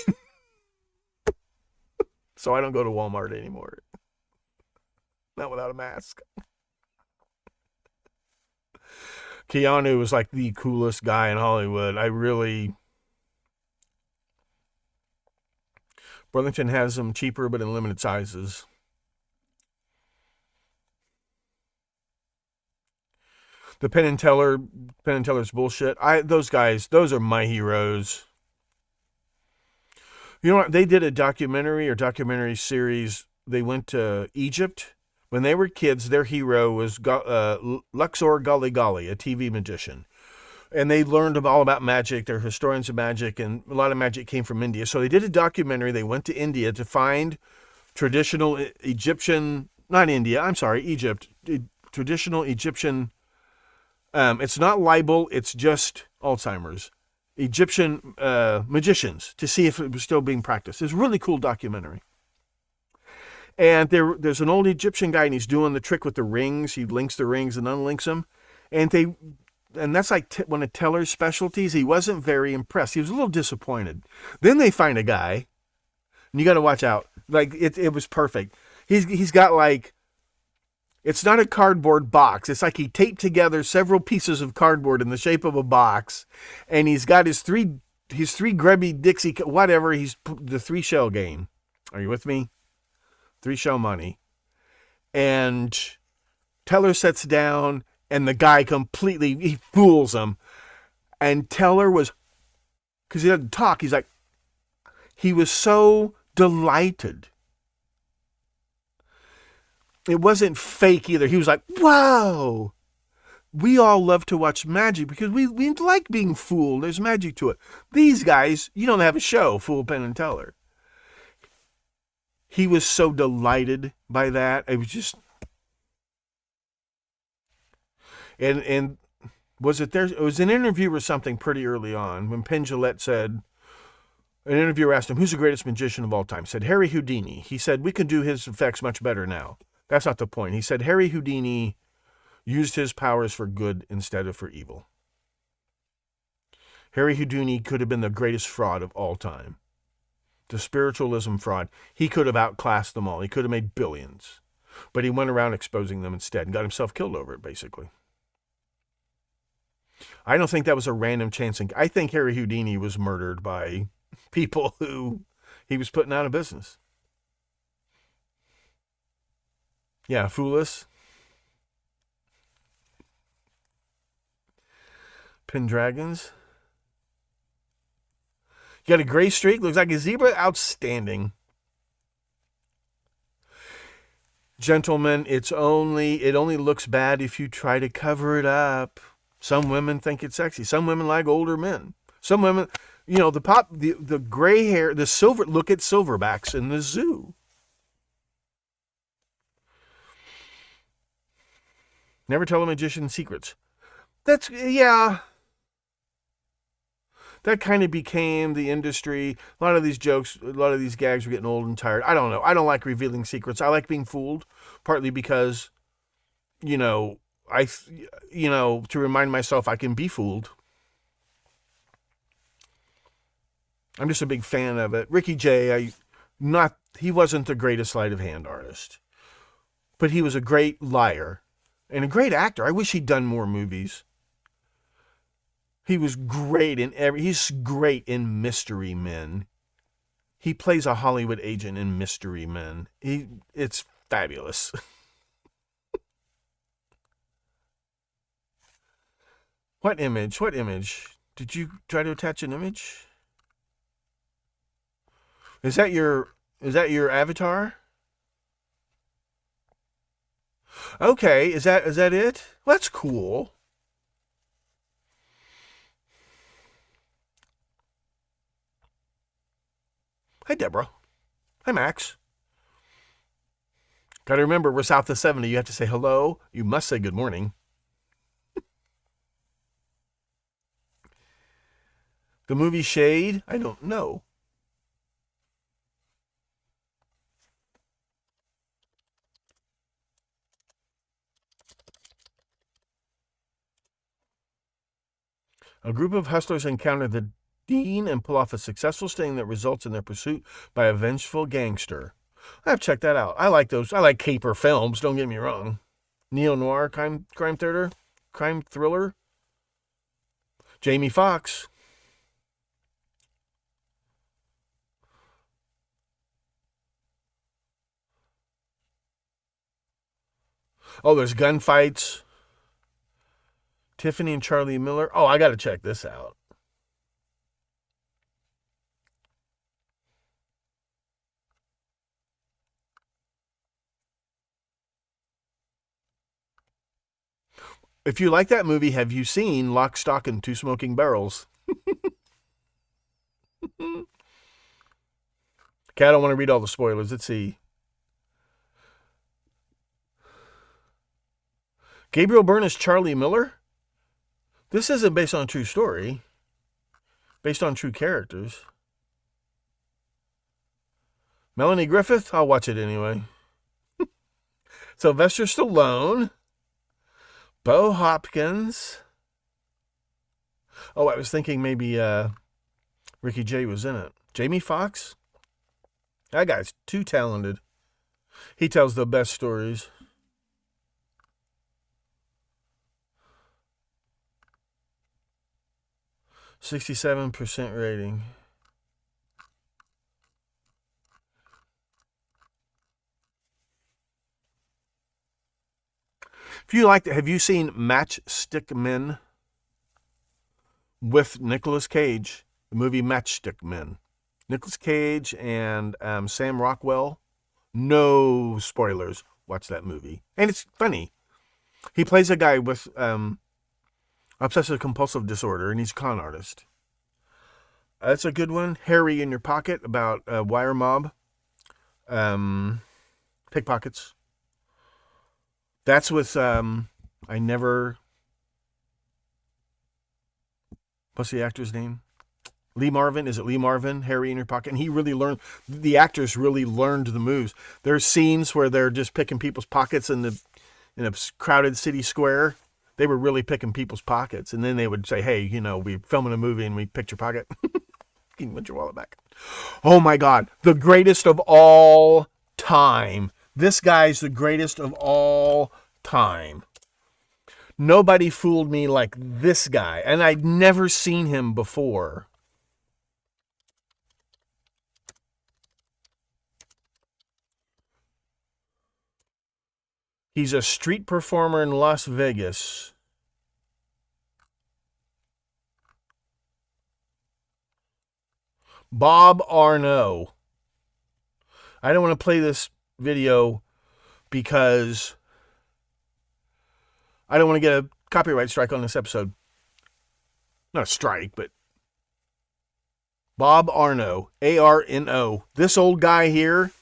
So I don't go to Walmart anymore. Not without a mask. Keanu was like the coolest guy in Hollywood. Burlington has them cheaper, but in limited sizes. The Penn and Teller's bullshit. Those guys, those are my heroes. You know what? They did a documentary series. They went to Egypt. When they were kids, their hero was Luxor Gali Gali, a TV magician. And they learned all about magic. They're historians of magic, and a lot of magic came from India. So they did a documentary. They went to India to find traditional Egyptian, not India, I'm sorry, Egypt, traditional Egyptian, it's not libel, it's just Alzheimer's, Egyptian magicians, to see if it was still being practiced. It's a really cool documentary. And there's an old Egyptian guy, and he's doing the trick with the rings. He links the rings and unlinks them. And that's like one of Teller's specialties. He wasn't very impressed. He was a little disappointed. Then they find a guy, and you got to watch out. Like, it was perfect. He's got like, it's not a cardboard box. It's like he taped together several pieces of cardboard in the shape of a box. And he's got his three grubby Dixie, whatever. He's the 3-shell game. Are you with me? 3-shell money. And Teller sits down, and the guy he fools him. And Teller was, because he doesn't talk, he was so delighted. It wasn't fake either. He was like, wow. We all love to watch magic because we like being fooled. There's magic to it. These guys, you don't have a show, Fool, Penn and Teller. He was so delighted by that. It was just... And was it there? It was an interview or something pretty early on when Penn Jillette said, an interviewer asked him, who's the greatest magician of all time? Said, Harry Houdini. He said, we can do his effects much better now. That's not the point. He said, Harry Houdini used his powers for good instead of for evil. Harry Houdini could have been the greatest fraud of all time. The spiritualism fraud. He could have outclassed them all. He could have made billions. But he went around exposing them instead and got himself killed over it, basically. I don't think that was a random chance. I think Harry Houdini was murdered by people who he was putting out of business. Yeah, foolish. Pendragons. You got a gray streak, looks like a zebra. Outstanding. Gentlemen, it only looks bad if you try to cover it up. Some women think it's sexy. Some women like older men. Some women, the gray hair, the silver, look at silverbacks in the zoo. Never tell a magician secrets. That kind of became the industry. A lot of these jokes, a lot of these gags were getting old and tired. I don't know. I don't like revealing secrets. I like being fooled, partly because, to remind myself I can be fooled. I'm just a big fan of it. Ricky Jay, he wasn't the greatest sleight of hand artist, but he was a great liar and a great actor. I wish he'd done more movies. He was great he's great in Mystery Men. He plays a Hollywood agent in Mystery Men. It's fabulous. What image? Did you try to attach an image? Is that your avatar? Okay, is that it? Well, that's cool. Hi, Deborah. Hi, Max. Got to remember, we're south of 70. You have to say hello. You must say good morning. The movie Shade? I don't know. A group of hustlers encounter the dean and pull off a successful sting that results in their pursuit by a vengeful gangster. I've checked that out. I like those. I like caper films, don't get me wrong. Neo-noir crime thriller. Jamie Foxx. Oh, there's gunfights. Tiffany and Charlie Miller. Oh, I got to check this out. If you like that movie, have you seen Lock, Stock, and Two Smoking Barrels? Okay, I don't want to read all the spoilers. Let's see. Gabriel Byrne is Charlie Miller? This isn't based on a true story. Based on true characters. Melanie Griffith? I'll watch it anyway. Sylvester Stallone. Bo Hopkins. Oh, I was thinking maybe Ricky Jay was in it. Jamie Foxx? That guy's too talented. He tells the best stories. %67 rating. If you like, have you seen Matchstick Men with Nicolas Cage? The movie Matchstick Men. Nicolas Cage and Sam Rockwell. No spoilers. Watch that movie. And it's funny. He plays a guy with obsessive compulsive disorder, and he's a con artist. That's a good one. Harry in Your Pocket, about wire mob. Pickpockets. That's with, what's the actor's name? Lee Marvin. Is it Lee Marvin? Harry in Your Pocket. And he really learned, the actors really learned the moves. There's scenes where they're just picking people's pockets in a crowded city square. They were really picking people's pockets. And then they would say, hey, we're filming a movie and we picked your pocket. Can you put your wallet back? Oh my God. The greatest of all time. This guy's the greatest of all time. Nobody fooled me like this guy. And I'd never seen him before. He's a street performer in Las Vegas. Bob Arno. I don't want to play this video because I don't want to get a copyright strike on this episode. Not a strike, but Bob Arno. A-R-N-O. This old guy here,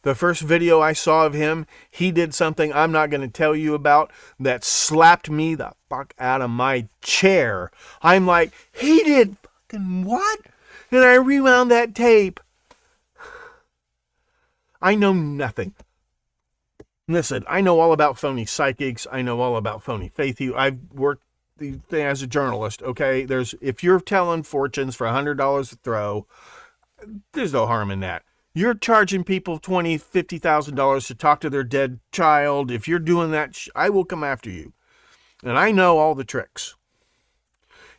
the first video I saw of him, he did something I'm not going to tell you about that slapped me the fuck out of my chair. I'm like, he did fucking what? And I rewound that tape. I know nothing. Listen, I know all about phony psychics. I know all about phony faith healers. I've worked as a journalist, okay? If you're telling fortunes for $100 a throw, there's no harm in that. You're charging people $20,000, $50,000 to talk to their dead child. If you're doing that, I will come after you. And I know all the tricks.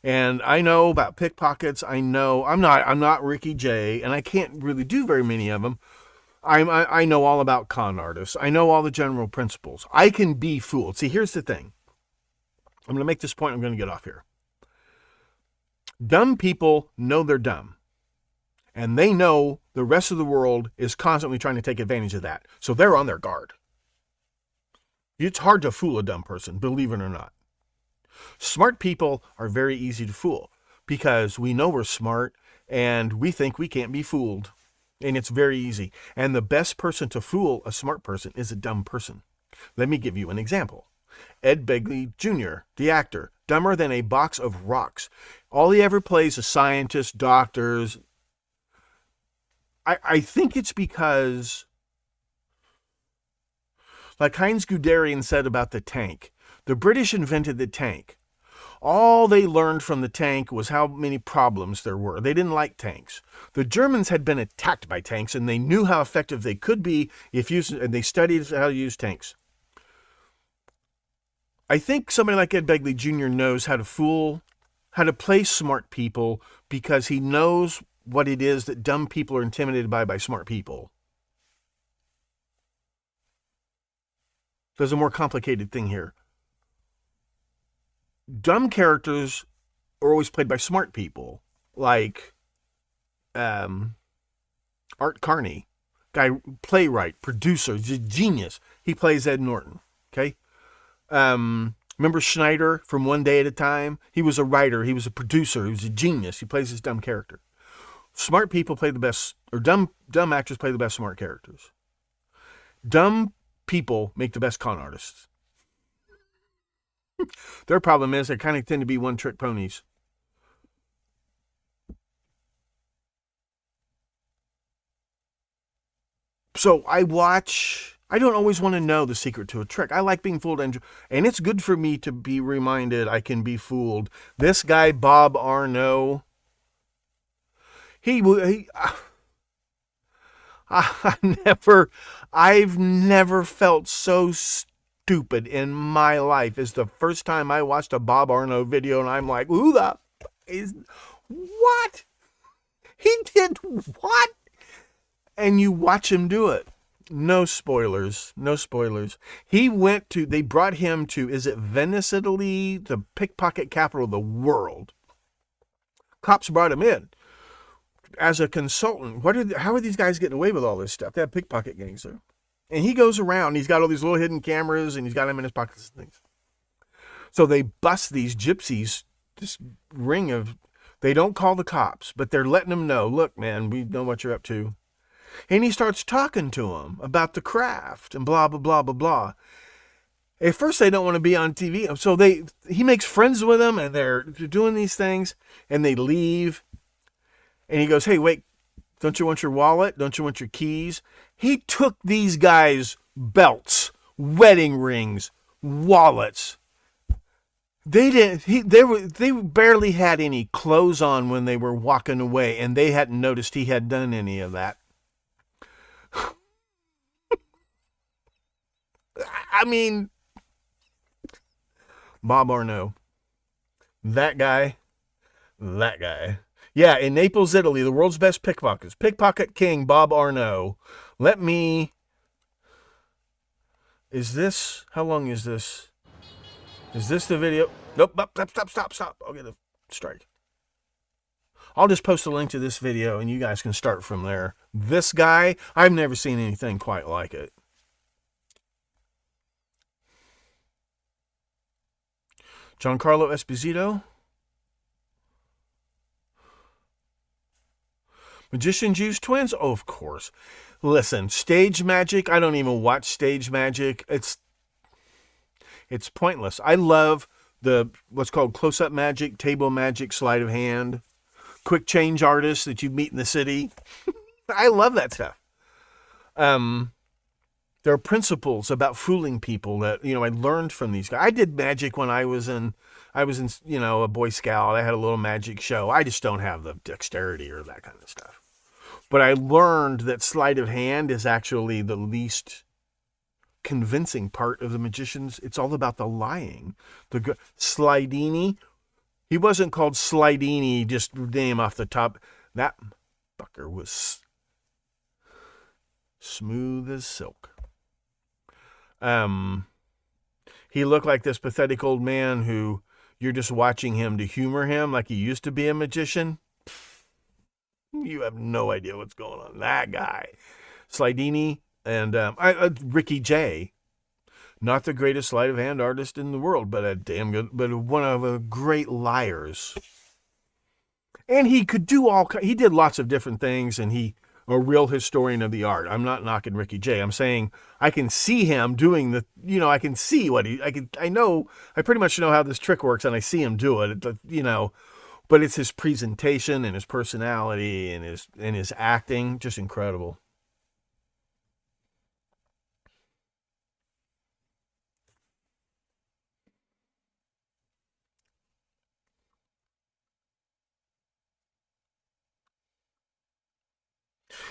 And I know about pickpockets. I know I'm not Ricky Jay, and I can't really do very many of them. I know all about con artists. I know all the general principles. I can be fooled. See, here's the thing. I'm going to make this point. I'm going to get off here. Dumb people know they're dumb. And they know the rest of the world is constantly trying to take advantage of that. So they're on their guard. It's hard to fool a dumb person, believe it or not. Smart people are very easy to fool because we know we're smart and we think we can't be fooled. And it's very easy. And the best person to fool a smart person is a dumb person. Let me give you an example. Ed Begley Jr., the actor, dumber than a box of rocks. All he ever plays is scientists, doctors. I think it's because, like Heinz Guderian said about the tank, the British invented the tank. All they learned from the tank was how many problems there were. They didn't like tanks. The Germans had been attacked by tanks, and they knew how effective they could be and they studied how to use tanks. I think somebody like Ed Begley Jr. knows how to play smart people because he knows what it is that dumb people are intimidated by smart people. There's a more complicated thing here. Dumb characters are always played by smart people, like Art Carney, guy, playwright, producer, genius. He plays Ed Norton. Okay. Remember Schneider from One Day at a Time? He was a writer. He was a producer. He was a genius. He plays this dumb character. Smart people play the best, or dumb actors play the best smart characters. Dumb people make the best con artists. Their problem is they kind of tend to be one-trick ponies. So I don't always want to know the secret to a trick. I like being fooled, and it's good for me to be reminded I can be fooled. This guy, Bob Arno, I've never felt so stupid in my life as the first time I watched a Bob Arno video, and I'm like, who the is what? He did what? And you watch him do it. No spoilers. No spoilers. They brought him to, is it Venice, Italy, the pickpocket capital of the world. Cops brought him in as a consultant. How are these guys getting away with all this stuff? They have pickpocket gangs there. And he goes around, he's got all these little hidden cameras, and he's got them in his pockets and things. So they bust these gypsies, this ring of, they don't call the cops, but they're letting them know, look, man, we know what you're up to. And he starts talking to them about the craft and blah, blah, blah, blah, blah. At first, they don't want to be on TV. So he makes friends with them, and they're doing these things, and they leave. And he goes, hey, wait, don't you want your wallet? Don't you want your keys? He took these guys' belts, wedding rings, wallets. They barely had any clothes on when they were walking away, and they hadn't noticed he had done any of that. I mean, Bob Arno, that guy. Yeah, in Naples, Italy, the world's best pickpockets. Pickpocket king, Bob Arno. How long is this? Is this the video? Nope, stop. I'll get a strike. I'll just post a link to this video and you guys can start from there. This guy, I've never seen anything quite like it. Giancarlo Esposito. Magicians use twins? Oh, of course. Listen, stage magic, I don't even watch stage magic. It's pointless. I love what's called close-up magic, table magic, sleight of hand, quick change artists that you meet in the city. I love that stuff. There are principles about fooling people that, I learned from these guys. I did magic when I was in, a Boy Scout. I had a little magic show. I just don't have the dexterity or that kind of stuff. But I learned that sleight of hand is actually the least convincing part of the magicians. It's all about the lying. Slidini, he wasn't called Slidini, just name off the top. That fucker was smooth as silk. He looked like this pathetic old man who you're just watching him to humor him like he used to be a magician. You have no idea what's going on. That guy. Slidini and Ricky Jay. Not the greatest sleight of hand artist in the world, but but one of the great liars. And he could do he did lots of different things, and he a real historian of the art. I'm not knocking Ricky Jay. I'm saying I can see him doing I can see what I pretty much know how this trick works, and I see him do it, but it's his presentation and his personality and his acting, just incredible.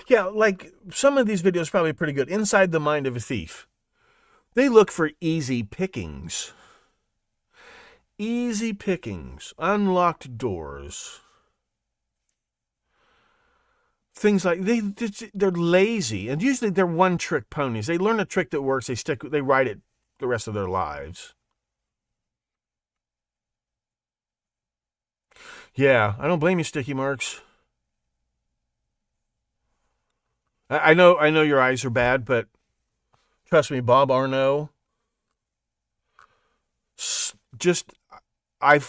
Yeah, like some of these videos are probably pretty good. Inside the Mind of a Thief. They look for easy pickings. Easy pickings. Unlocked doors. Things like they're lazy, and usually they're one-trick ponies. They learn a trick that works, they ride it the rest of their lives. Yeah, I don't blame you, Sticky Marks. I know your eyes are bad, but trust me, Bob Arno. I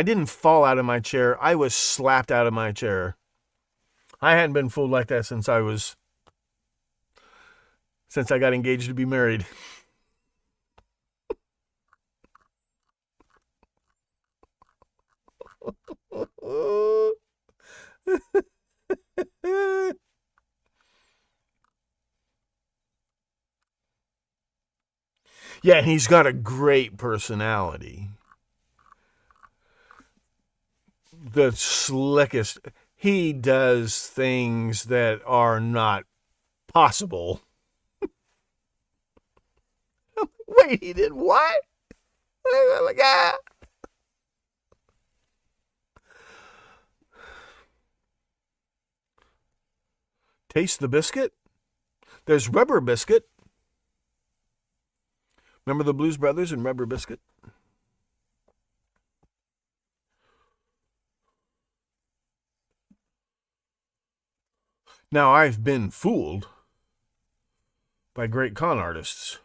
didn't fall out of my chair. I was slapped out of my chair. I hadn't been fooled like that since I got engaged to be married. Yeah, he's got a great personality. The slickest. He does things that are not possible. Wait, he did what? Like, Taste the Biscuit? There's Rubber Biscuit. Remember the Blues Brothers and Rubber Biscuit? Now, I've been fooled by great con artists.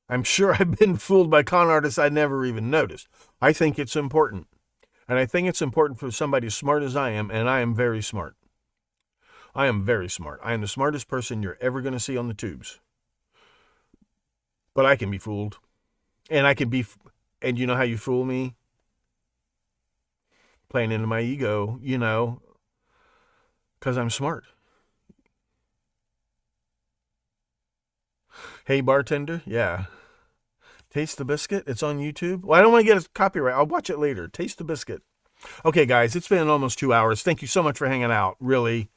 I'm sure I've been fooled by con artists I never even noticed. I think it's important. And I think it's important for somebody as smart as I am, and I am very smart. I am very smart. I am the smartest person you're ever going to see on the tubes. But I can be fooled. And and you know how you fool me? Playing into my ego, because I'm smart. Hey, bartender, yeah. Taste the Biscuit. It's on YouTube. Well, I don't want to get a copyright. I'll watch it later. Taste the Biscuit. Okay, guys, it's been almost 2 hours. Thank you so much for hanging out, really.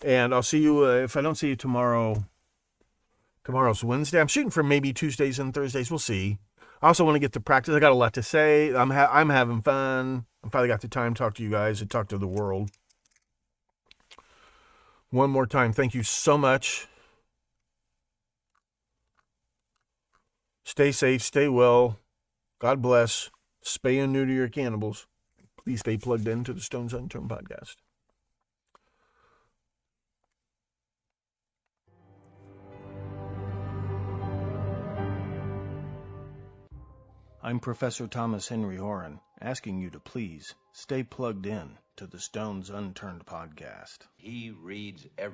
And I'll see you, if I don't see you tomorrow. Tomorrow's Wednesday. I'm shooting for maybe Tuesdays and Thursdays. We'll see. I also want to get to practice. I got a lot to say. I'm having fun. I finally got the time to talk to you guys and talk to the world. One more time, thank you so much. Stay safe, stay well. God bless. Spay and neuter your cannibals. Please stay plugged into the Stones Unturned podcast. I'm Professor Thomas Henry Horan, asking you to please stay plugged in to the Stones Unturned podcast. He reads every